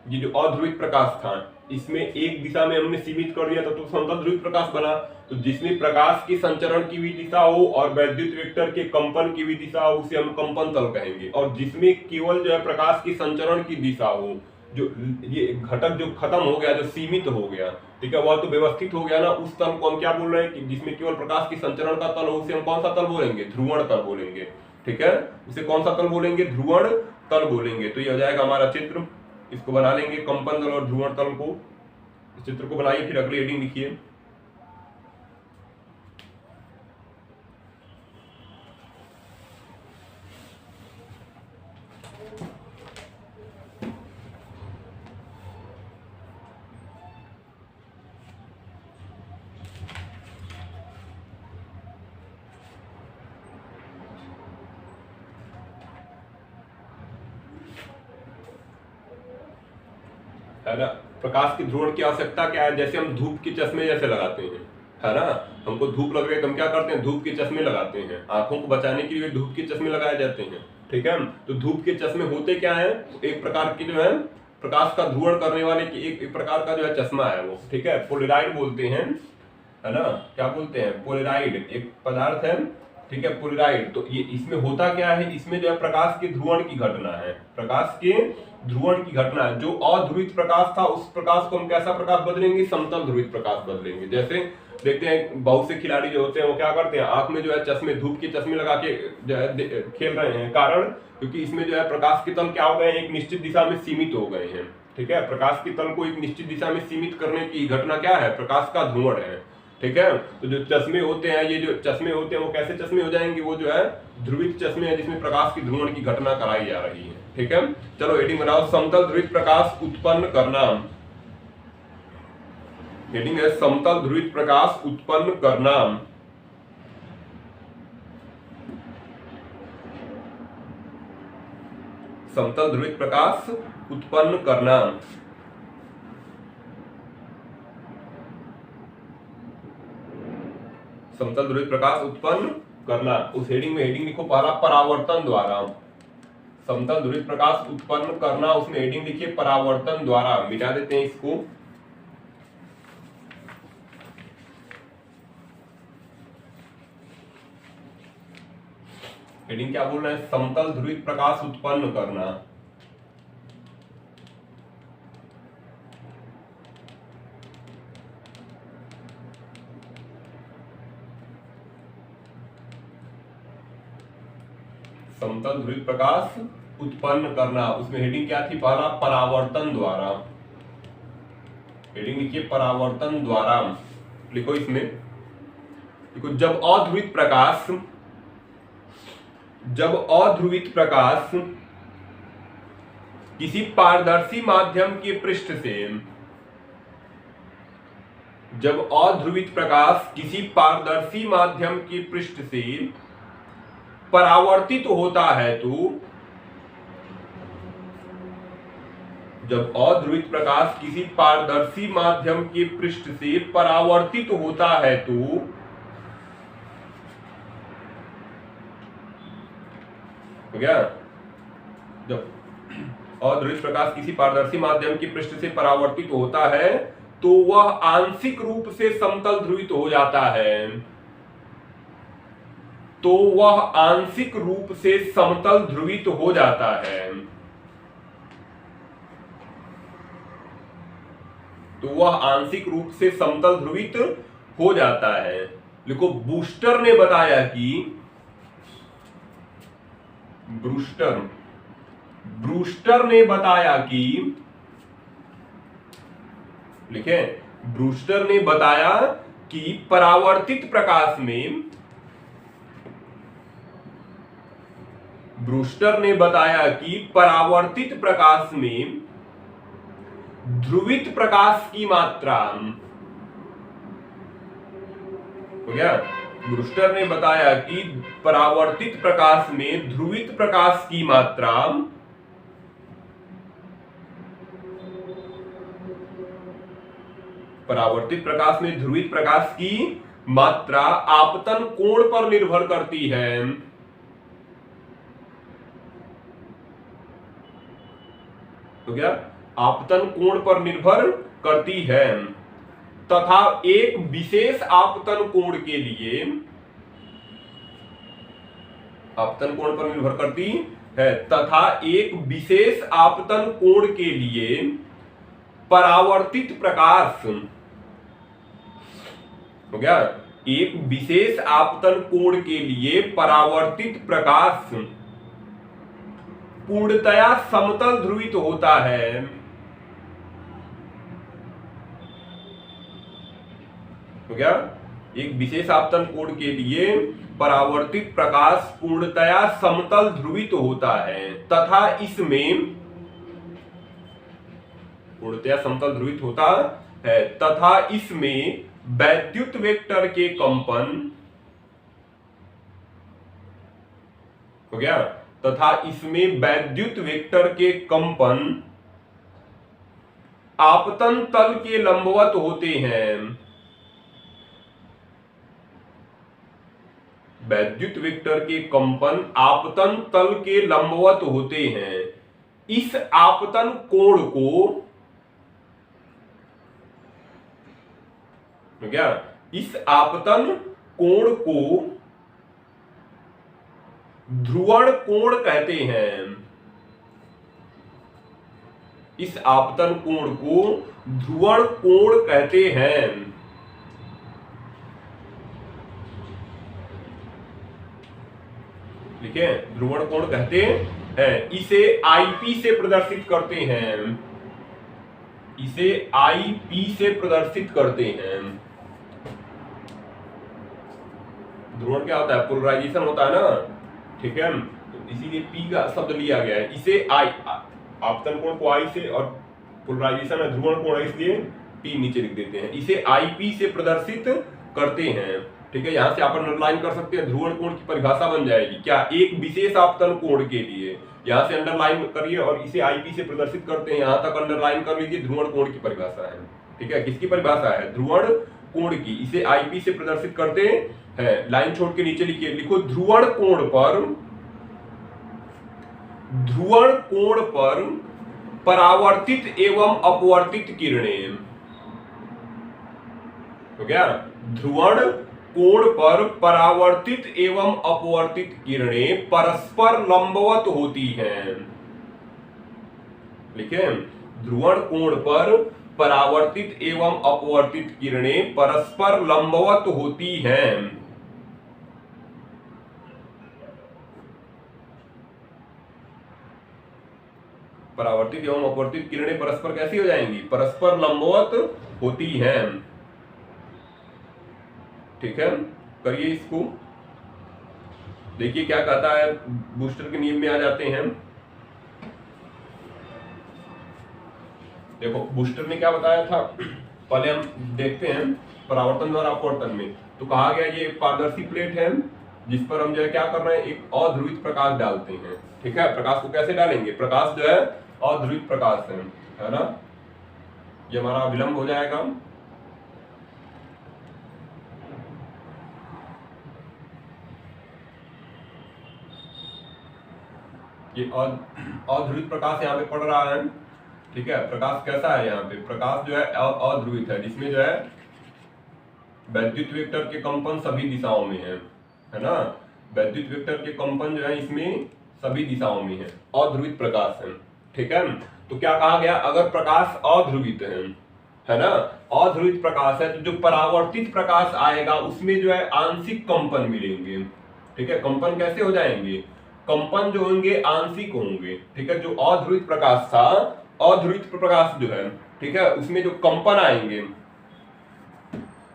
ये जो अध्रुवित प्रकाश था इसमें एक दिशा में हमने सीमित कर दिया था तो समतल ध्रुवित प्रकाश बना। तो जिसमें प्रकाश की संचरण की भी दिशा हो और वैद्युत वेक्टर के कंपन की भी दिशा हो उसे हम कंपन तल कहेंगे। और जिसमें केवल जो है प्रकाश की संचरण की दिशा हो, जो ये घटक जो खत्म हो गया, जो सीमित हो गया, ठीक है, वह तो व्यवस्थित हो गया ना, उस तल को हम क्या बोल रहे हैं कि जिसमें केवल प्रकाश की संचरण का तल हो उसे हम कौन सा तल बोलेंगे, ध्रुवण तल बोलेंगे, ठीक है। उसे कौन सा तल बोलेंगे, ध्रुवण तल बोलेंगे। तो ये हो जाएगा हमारा चित्र, इसको बना लेंगे कंपन तल और ध्रुवण तल को। इस चित्र को बनाइए, फिर अगली हेडिंग लिखिए। है ना, प्रकाश की ध्रुवण की आवश्यकता क्या है, जैसे हम धूप के चश्मे जैसे लगाते हैं, है ना, हमको धूप लग रही है तो हम क्या करते हैं, धूप के चश्मे लगाते हैं, आंखों को बचाने के लिए धूप के चश्मे लगाए जाते हैं, ठीक है। तो धूप के चश्मे होते क्या है, एक प्रकार की जो है प्रकाश का ध्रुवण करने वाले की एक प्रकार का जो है चश्मा है वो, ठीक है, पोलराइड बोलते हैं, है ना, क्या बोलते हैं, पोलराइड एक पदार्थ है, ठीक है, पोलराइड। तो ये इसमें होता क्या है, इसमें जो है प्रकाश के ध्रुवण की घटना है, प्रकाश के ध्रुवण की घटना है। जो अध्रुवित प्रकाश था उस प्रकाश को हम कैसा प्रकाश बदलेंगे, समतल ध्रुवित प्रकाश बदलेंगे। जैसे देखते हैं बहुत से खिलाड़ी जो होते हैं वो क्या करते हैं, आंख में जो है चश्मे, धूप के चश्मे लगा के जो है खेल रहे हैं, कारण क्योंकि इसमें जो है प्रकाश के तल क्या हो गए, एक निश्चित दिशा में सीमित हो गए हैं, ठीक है। प्रकाश के तल को एक निश्चित दिशा में सीमित करने की घटना क्या है, प्रकाश का ध्रुवण है, ठीक है। तो जो चश्मे होते हैं, ये जो चश्मे होते हैं वो कैसे चश्मे हो जाएंगे, वो जो है ध्रुवित चश्मे हैं जिसमें प्रकाश की ध्रुवण की घटना कराई जा रही है, ठीक है। चलो हेडिंग बनाओ, समतल ध्रुवित प्रकाश उत्पन्न करना। हेडिंग है समतल ध्रुवित प्रकाश उत्पन्न करना। समतल ध्रुवित प्रकाश उत्पन्न करना, समतल ध्रुवित प्रकाश उत्पन्न करना। उस हेडिंग में हेडिंग लिखो पहला, परावर्तन द्वारा। समतल ध्रुवित प्रकाश उत्पन्न करना, उसमें हेडिंग लिखिए परावर्तन द्वारा। मिटा देते हैं इसको, हेडिंग क्या बोल रहे हैं, समतल ध्रुवित प्रकाश उत्पन्न करना। समतल ध्रुवित प्रकाश उत्पन्न करना। उसमें हेडिंग क्या थी? पहला परावर्तन द्वारा। हेडिंग लिखिए परावर्तन द्वारा। लिखो इसमें, देखो जब अध्रुवित प्रकाश किसी पारदर्शी माध्यम के पृष्ठ से, जब अध्रुवित प्रकाश किसी पारदर्शी माध्यम के पृष्ठ से परावर्तित होता है तो, जब अध्रुवित प्रकाश किसी पारदर्शी माध्यम के पृष्ठ से परावर्तित होता है तो हो गया। जब अध्रुवित प्रकाश किसी पारदर्शी माध्यम के पृष्ठ से परावर्तित होता है तो वह आंशिक रूप से समतल ध्रुवित हो जाता है, तो वह आंशिक रूप से समतल ध्रुवित हो जाता है, तो वह आंशिक रूप से समतल ध्रुवित हो जाता है। देखो ब्रूस्टर ने बताया कि ब्रूस्टर ने बताया कि, लिखे, ब्रूस्टर ने बताया कि परावर्तित प्रकाश में, ब्रूस्टर ने बताया कि परावर्तित प्रकाश में ध्रुवित प्रकाश की मात्रा, हो गया। ब्रूस्टर ने बताया कि परावर्तित प्रकाश में ध्रुवित प्रकाश की मात्रा परावर्तित प्रकाश में ध्रुवित प्रकाश की मात्रा आपतन कोण पर निर्भर करती है, हो गया, आपतन कोण पर निर्भर करती है तथा एक विशेष आपतन कोण के लिए, आपतन कोण पर निर्भर करती है तथा एक विशेष आपतन कोण के लिए परावर्तित प्रकाश, हो गया, एक विशेष आपतन कोण के लिए परावर्तित प्रकाश पूर्णतया समतल ध्रुवित होता है, हो गया। एक विशेष आपतन कोण के लिए परावर्तित प्रकाश पूर्णतया समतल ध्रुवित होता है तथा इसमें, पूर्णतया समतल ध्रुवित होता है तथा इसमें वैद्युत वेक्टर के कंपन, हो गया, तथा इसमें वैद्युत वेक्टर के कंपन आपतन तल के लंबवत होते हैं, वैद्युत वेक्टर के कंपन आपतन तल के लंबवत होते हैं। इस आपतन कोण को, हो गया, इस आपतन कोण को ध्रुवण कोण कहते हैं, इस आपतन कोण को ध्रुवण कोण कहते हैं, ठीक है, ध्रुवण कोण कहते हैं। इसे आईपी से प्रदर्शित करते हैं, इसे आईपी से प्रदर्शित करते हैं। ध्रुवण क्या होता है? पोलराइजेशन होता है ना, ठीक है, तो इसीलिए पी का शब्द लिया गया है। इसे आई, आपतन कोण को आई से, और पोलराइजेशन है ध्रुवण कोण है, इसलिए पी नीचे लिख देते हैं। इसे आईपी से प्रदर्शित करते हैं, ठीक है। यहां से आप अंडरलाइन कर सकते हैं, ध्रुवण कोण की परिभाषा बन जाएगी क्या? एक विशेष आपतन कोण के लिए, यहां से अंडरलाइन करिए और इसे आईपी से प्रदर्शित करते हैं, यहां तक अंडरलाइन कर लीजिए। ध्रुवण कोण की परिभाषा है, ठीक है। किसकी परिभाषा है? ध्रुवण कोण की। इसे आईपी से प्रदर्शित करते हैं। लाइन छोड़ के नीचे लिखिए, लिखो ध्रुवण कोण पर परावर्तित एवं अपवर्तित किरणें, हो गया। ध्रुवण कोण पर परावर्तित एवं अपवर्तित किरणें परस्पर लंबवत होती हैं, लिखे। ध्रुवण कोण पर परावर्तित एवं अपवर्तित किरणें परस्पर लंबवत होती हैं। परावर्तित एवं अपवर्तित किरणें परस्पर कैसी हो जाएंगी, परस्पर लंबवत होती हैं। ठीक है, करिए इसको। देखिए क्या कहता है, बूस्टर के नियम में आ जाते हैं। देखो बूस्टर ने क्या बताया था, पहले हम देखते हैं परावर्तन द्वारा अपवर्तन में। तो कहा गया ये पारदर्शी प्लेट है जिस पर हम जो है क्या कर रहे हैं, एक अध्रुवित प्रकाश डालते हैं। ठीक है, प्रकाश को कैसे डालेंगे, प्रकाश जो है अध्रुवित प्रकाश है ना, ये हमारा विलंब हो जाएगा। ये अध्रुवित प्रकाश यहाँ पे पड़ रहा है। ठीक है, प्रकाश कैसा है, यहाँ पे प्रकाश जो है अध्रुवित है, जिसमें जो है वैद्युत वेक्टर के कंपन सभी दिशाओं में है ना, वैद्युत वेक्टर के कंपन जो है इसमें सभी दिशाओं में है, अध्रुवित प्रकाश है। ठीक है, तो क्या कहा गया, अगर प्रकाश अध्रुवित है ना, अध्रुवित प्रकाश है, तो जो परावर्तित प्रकाश आएगा उसमें जो है आंशिक कंपन मिलेंगे। ठीक है, कंपन कैसे हो जाएंगे, कंपन जो होंगे आंशिक होंगे। ठीक है, जो अध्रुवित प्रकाश था, अध्रुवित प्रकाश जो है, ठीक है, उसमें जो कंपन आएंगे,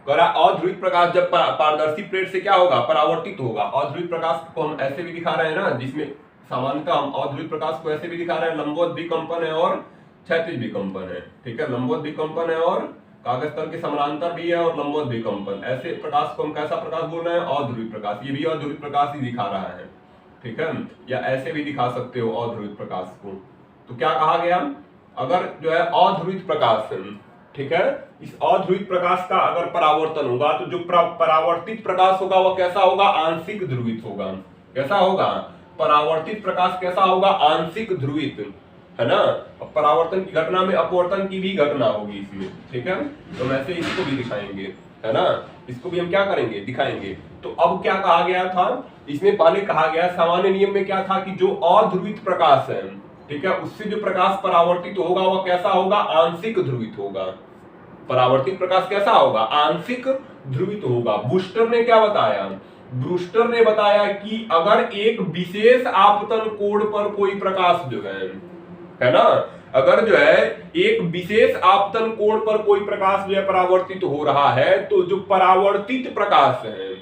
अध्रुवित प्रकाश जब पारदर्शी प्लेट से क्या होगा, परावर्तित होगा। अध्रुवित प्रकाश को हम ऐसे भी दिखा रहे हैं ना, जिसमें सामान्यतः हम अध्रुवित प्रकाश को ऐसे भी दिखा रहे हैं, लंबवत भी कंपन है और क्षैतिज भी कंपन है। ठीक है, लंबवत भी कंपन है और कागज तल के समानांतर भी है और लंबवत भी कंपन। ऐसे प्रकाश को हम कैसा प्रकाश बोल रहे हैं, अध्रुवित प्रकाश। ये भी अध्रुवित प्रकाश ही दिखा रहा है। ठीक है, या ऐसे भी दिखा सकते हो अध्रुवित प्रकाश को। तो क्या कहा गया, अगर जो है अध्रुवित प्रकाश, ठीक है, इस अध्रुवित प्रकाश का अगर परावर्तन होगा तो जो परावर्तित प्रकाश होगा वह कैसा होगा, आंशिक ध्रुवित होगा। कैसा होगा, परावर्तित प्रकाश कैसा होगा, आंशिक ध्रुवित, है ना। अब परावर्तन की घटना में अपवर्तन की भी घटना होगी इसमें। ठीक है, तो वैसे इसको भी दिखाएंगे, है ना, इसको भी हम क्या करेंगे, दिखाएंगे। तो अब क्या कहा गया था, इसमें पहले कहा गया सामान्य नियम में क्या था कि जो अध्रुवित प्रकाश है, ठीक है, उससे जो प्रकाश परावर्तित होगा वह कैसा होगा, आंशिक ध्रुवित होगा। परावर्तित प्रकाश कैसा होगा, आंशिक ध्रुवित होगा। बूस्टर ने क्या बताया, ब्रूस्टर ने बताया कि अगर एक विशेष आपतन कोण पर कोई प्रकाश जो है ना, अगर जो है एक विशेष आपतन कोण पर कोई प्रकाश जो है परावर्तित हो रहा है, तो जो परावर्तित प्रकाश है,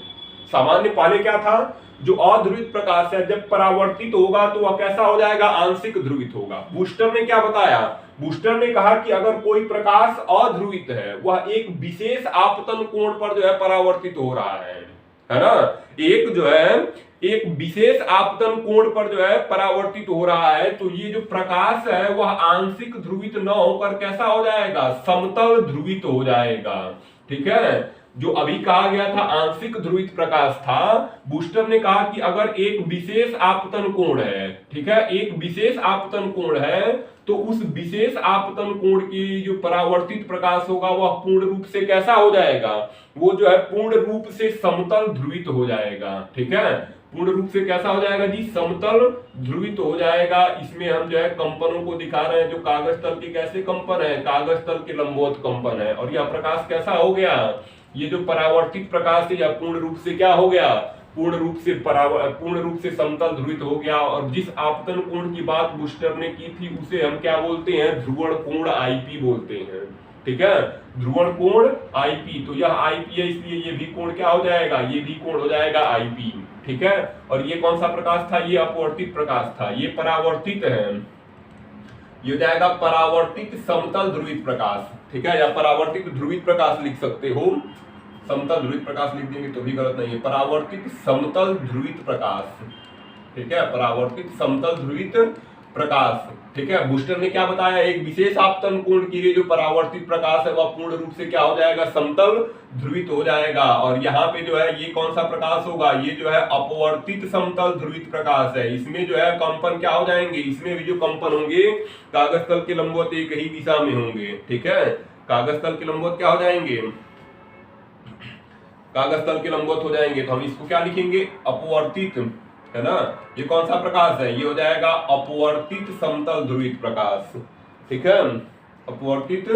सामान्य पहले क्या था, जो अध्रुवित प्रकाश है जब परावर्तित होगा तो वह कैसा हो जाएगा, आंशिक ध्रुवित होगा। बूस्टर ने क्या बताया, बूस्टर ने कहा कि अगर कोई प्रकाश अध्रुवित है, वह एक विशेष आपतन कोण पर जो है परावर्तित हो रहा है ना, एक जो है एक विशेष आपतन कोण पर जो है परावर्तित हो रहा है, तो ये जो प्रकाश है वह आंशिक ध्रुवित न होकर कैसा हो जाएगा, समतल ध्रुवित हो जाएगा। ठीक है, जो अभी कहा गया था आंशिक ध्रुवित प्रकाश था, बूस्टर ने कहा कि अगर एक विशेष आपतन कोण है, ठीक है, एक विशेष आपतन कोण है, तो उस विशेष आपतन कोण की जो परावर्तित प्रकाश होगा वह पूर्ण रूप से कैसा हो जाएगा, वो जो है पूर्ण रूप से समतल ध्रुवित हो जाएगा। ठीक है, पूर्ण रूप से कैसा हो जाएगा जी, समतल ध्रुवित हो जाएगा। इसमें हम जो है कंपनों को दिखा रहे हैं, जो कागज तल के कैसे कंपन है, कागज तल के लंबवत कंपन है। और यह प्रकाश कैसा हो गया, ये जो परावर्तित प्रकाश है यह पूर्ण रूप से क्या हो गया, पूर्ण रूप से समतल ध्रुवित हो गया। और जिस आपतन कोण की बात बूस्टर ने की थी उसे हम क्या बोलते हैं, ध्रुवण कोण आईपी बोलते हैं। ठीक है, ध्रुवण कोण आईपी, तो यह आईपी है इसलिए ये भी कोण क्या हो जाएगा, ये भी कोण हो जाएगा आईपी। ठीक है, और ये कौन सा प्रकाश था, ये अपवर्तित प्रकाश था, ये परावर्तित है, ये हो जाएगा परावर्तित समतल ध्रुवित प्रकाश। ठीक है, या परावर्तित ध्रुवित प्रकाश लिख सकते हो, समतल ध्रुवित प्रकाश लिख देंगे तो भी गलत नहीं है, परावर्तित समतल ध्रुवित प्रकाश। ठीक है, परावर्तित समतल ध्रुवित प्रकाश। ठीक है, बूस्टर ने क्या बताया, एक विशेष आपतन कोण के लिए जो परावर्तित प्रकाश है वह पूर्ण रूप से क्या हो जाएगा, समतल ध्रुवित हो जाएगा। और यहाँ पे जो है ये कौन सा प्रकाश होगा, ये जो है अपवर्तित समतल ध्रुवित प्रकाश है। इसमें जो है कंपन क्या हो जाएंगे, इसमें भी जो कंपन होंगे कागज तल के लंबवत एक ही दिशा में होंगे। ठीक है, कागज तल के लंबवत क्या हो जाएंगे, कागज तल के लंबवत हो जाएंगे। तो हम इसको क्या लिखेंगे, अपवर्तित, है ना। ये कौन सा प्रकाश है, ये हो जाएगा अपवर्तित समतल ध्रुवित प्रकाश। ठीक है, अपवर्तित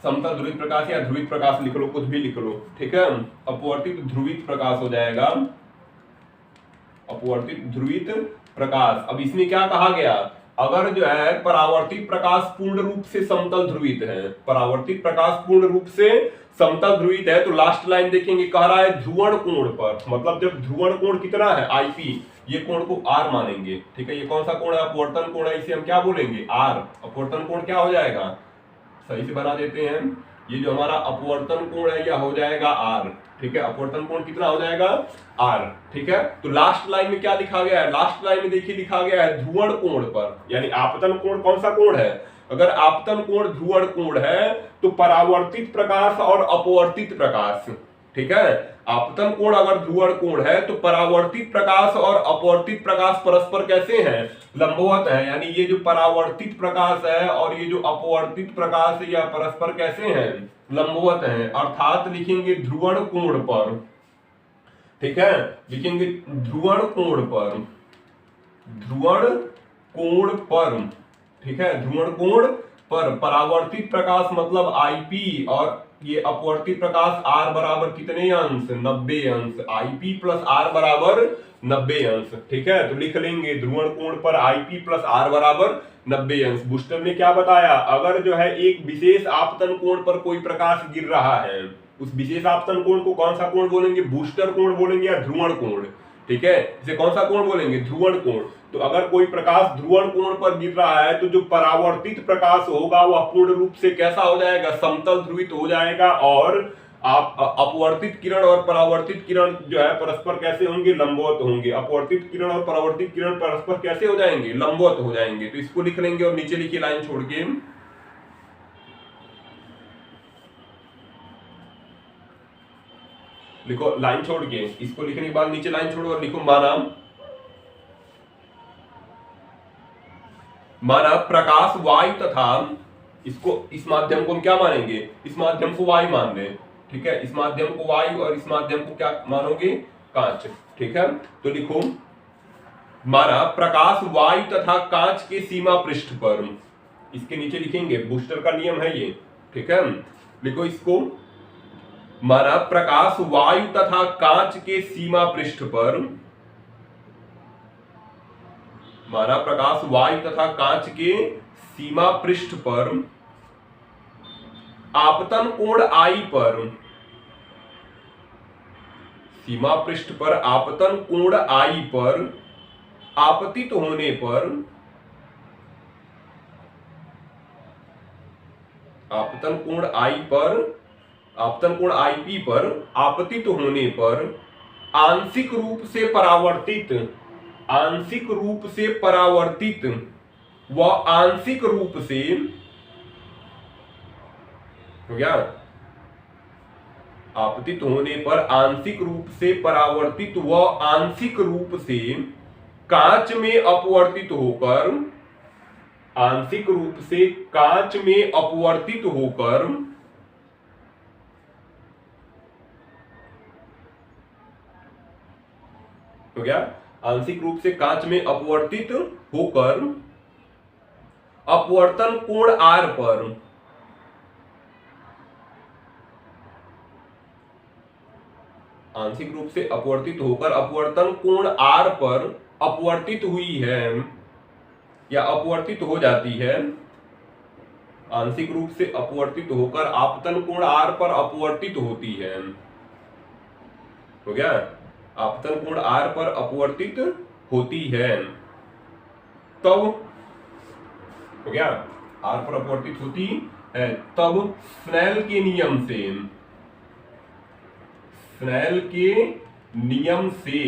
समतल ध्रुवित प्रकाश या ध्रुवित प्रकाश लिख लो, कुछ भी लिख लो। ठीक है, अपवर्तित ध्रुवित प्रकाश हो जाएगा, अपवर्तित ध्रुवित प्रकाश। अब इसमें क्या कहा गया, अगर जो है परावर्तित प्रकाश पूर्ण रूप से समतल ध्रुवित है, परावर्तित प्रकाश पूर्ण रूप से समतल ध्रुवित है, तो लास्ट लाइन देखेंगे कह रहा है ध्रुवण कोण पर, मतलब जब ध्रुवण कोण कितना है आईपी, ये कोण को आर मानेंगे, ठीक है। ये कौन सा कोण है? अपवर्तन कोण है, इसे हम क्या बोलेंगे? आर। अपवर्तन कोण क्या हो जाएगा? सही से बना देते हैं, ये जो हमारा अपवर्तन कोण है यह हो जाएगा आर, ठीक है। अपवर्तन कोण कितना हो जाएगा? आर, ठीक है। तो लास्ट लाइन में क्या लिखा गया है? लास्ट लाइन में देखिए लिखा गया है ध्रुवण कोण पर, यानी आपतन कोण कौन सा कोण है? अगर आपतन कोण ध्रुवण कोण है तो परावर्तित प्रकाश और अपवर्तित प्रकाश, ठीक है। आपतन कोण अगर ध्रुवण कोण है तो परावर्तित प्रकाश और अपवर्तित प्रकाश परस्पर कैसे हैं? लंबवत है, यानी ये जो परावर्तित प्रकाश है और ये जो अपवर्तित प्रकाश है यह परस्पर कैसे हैं? लंबवत है। अर्थात लिखेंगे ध्रुवण कोण पर, ठीक है, लिखेंगे ध्रुवण कोण पर, ध्रुवण कोण पर, ठीक है, ध्रुवण कोण पर परावर्तित प्रकाश मतलब आईपी और ये अपवर्तित प्रकाश आर बराबर कितने अंश? 90 अंश। आईपी प्लस आर बराबर 90 अंश, ठीक है। तो लिख लेंगे ध्रुवण कोण पर आईपी प्लस आर बराबर 90 अंश। बूस्टर ने क्या बताया? अगर जो है एक विशेष आपतन कोण पर कोई प्रकाश गिर रहा है, उस विशेष आपतन कोण को कौन सा कोण बोलेंगे? बूस्टर कोण बोलेंगे या ध्रुवण कोण, ठीक है। इसे कौन सा कोण बोलेंगे? ध्रुवण कोण। तो अगर कोई प्रकाश ध्रुवण कोण पर गिर रहा है तो जो परावर्तित प्रकाश होगा वह पूर्ण रूप से कैसा हो जाएगा? समतल ध्रुवित हो जाएगा, और आप अपवर्तित किरण और परावर्तित किरण जो है परस्पर कैसे होंगे? लंबवत होंगे। अपवर्तित किरण और परावर्तित किरण परस्पर कैसे हो जाएंगे? लंबवत हो जाएंगे। तो इसको लिख लेंगे और नीचे लिखिए लाइन छोड़ के, लिखो लाइन छोड़ के, इसको लिखने के बाद नीचे लाइन छोड़ो और लिखो माना प्रकाश वायु तथा, इसको इस माध्यम को हम क्या मानेंगे? इस माध्यम को वायु मान दें, ठीक है। इस माध्यम को वायु और इस माध्यम को क्या मानोगे? कांच, ठीक है। तो लिखो माना प्रकाश वायु तथा कांच के सीमा पृष्ठ पर, इसके नीचे लिखेंगे बूस्टर का नियम है ये, ठीक है। लिखो इसको, माना प्रकाश वायु तथा कांच के सीमा पृष्ठ पर, माना प्रकाश वायु तथा कांच के सीमा पृष्ठ पर आपतन कोण आई पर, सीमा पृष्ठ पर आपतन कोण आई पर आपतित होने पर, आपतन कोण आई पर, आपतन कोण आईपी पर आपतित होने पर आंशिक रूप से परावर्तित, आंशिक रूप से परावर्तित व आंशिक रूप से, हो गया, आपतित होने पर आंशिक रूप से परावर्तित व आंशिक रूप से कांच में अपवर्तित होकर, आंशिक रूप से कांच में अपवर्तित होकर हो गया, आंशिक रूप से कांच में अपवर्तित होकर अपवर्तन कोण आर पर, आंशिक रूप से अपवर्तित होकर अपवर्तन कोण आर पर अपवर्तित हुई है या अपवर्तित हो जाती है, आंशिक रूप से अपवर्तित होकर आपतन कोण आर पर अपवर्तित होती है, हो गया, आपतन कोण आर पर अपवर्तित होती है, तब हो गया, आर पर अपवर्तित होती है, तब स्नेल के नियम से, स्नेल के नियम से,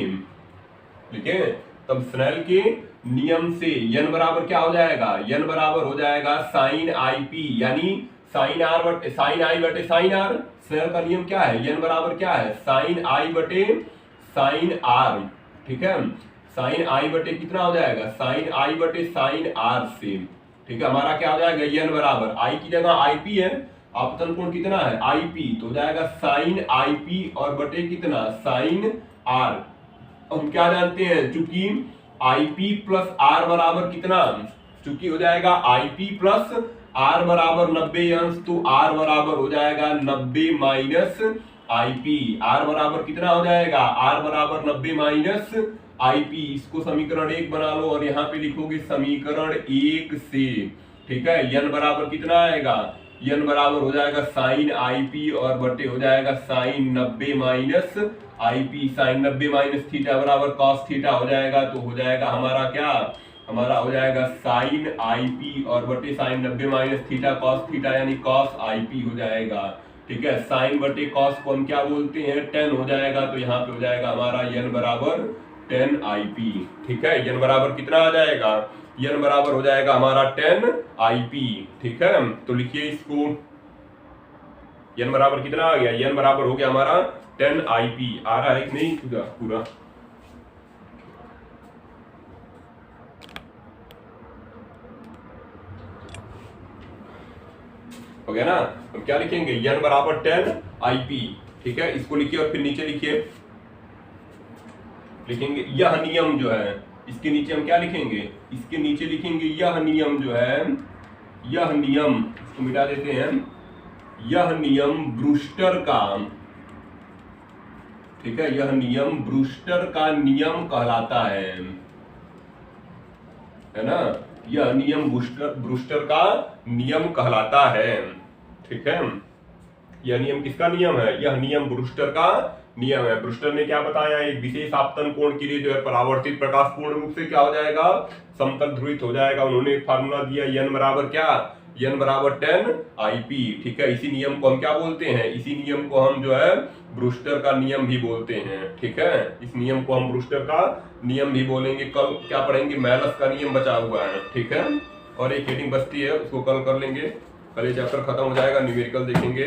ठीक है, तब स्नेल के नियम से n बराबर क्या हो जाएगा? n बराबर हो जाएगा साइन आई पी, यानी साइन आर बटे साइन आई बटे साइन आर। स्नेल का नियम क्या है? n बराबर क्या है? साइन आई बटे साइन आर, ठीक है। साइन आई बटे कितना हो जाएगा? साइन आई बटे साइन आर से, ठीक है। हमारा क्या हो जाएगा? n बराबर आई की जगह आई पी है, आपतन कोण कितना है? आई पी, तो हो जाएगा साइन आई पी और बटे कितना? Sine R. हम क्या जानते हैं? चूंकि आईपी प्लस आर बराबर कितना, चूंकि हो जाएगा आईपी प्लस आर बराबर 90 अंश, तो आर बराबर हो जाएगा 90 माइनस आईपी। आर बराबर कितना हो जाएगा? आर बराबर 90 माइनस आईपी, इसको समीकरण 1 बना लो और यहाँ पे लिखोगे समीकरण 1 से, ठीक है। n बराबर कितना आएगा, n बराबर हो जाएगा साइन आईपी और बटे हो जाएगा sine 90 minus IP, sine 90 minus theta बराबर कॉस थीटा हो जाएगा। तो हो जाएगा हमारा क्या, हमारा हो जाएगा साइन आईपी और बटे sine 90 minus theta cos theta, यानी कॉस आईपी हो जाएगा, ठीक है। साइन बटे कॉस को हम क्या बोलते हैं, टेन हो जाएगा। तो यहाँ पे हो जाएगा हमारा n बराबर 10 आईपी, ठीक है। n बराबर कितना आ जाएगा, n बराबर हो जाएगा हमारा 10 आईपी, ठीक है। तो लिखिए इसको, n बराबर कितना आ गया, n बराबर हो गया हमारा 10 आईपी। आ रहा है कि नहीं पूरा, हो गया ना। हम क्या लिखेंगे, n बराबर 10 आईपी, ठीक है। इसको लिखिए और फिर नीचे लिखेंगे यह नियम जो है, इसके नीचे हम क्या लिखेंगे, इसके नीचे लिखेंगे यह नियम जो है, यह नियम, इसको मिटा देते हैं, यह नियम ब्रूस्टर का, ठीक है, यह नियम ब्रूस्टर का नियम कहलाता है ना। यह नियम ब्रूस्टर का नियम कहलाता है, ठीक है। यह नियम किसका नियम है, यह नियम ब्रूस्टर का नियम है। ब्रूस्टर ने क्या बताया, एक विशेष आपतन कोण के लिए जो है परावर्तित प्रकाश पूर्ण रूप से क्या हो जाएगा, समतल ध्रुवित हो जाएगा। उन्होंने एक फार्मूला दिया, n बराबर क्या, n बराबर 10 आईपी, ठीक है। इसी नियम को हम क्या बोलते हैं, इसी नियम को हम जो है ब्रूस्टर का नियम भी बोलते हैं, ठीक है। इस नियम को हम ब्रूस्टर का नियम भी बोलेंगे। कल क्या पढ़ेंगे, मेलस का नियम बचा हुआ है, ठीक है। और एक हेडिंग बचती है, उसको कल कर लेंगे, कल ये चैप्टर खत्म हो जाएगा, न्यूमेरिकल देखेंगे।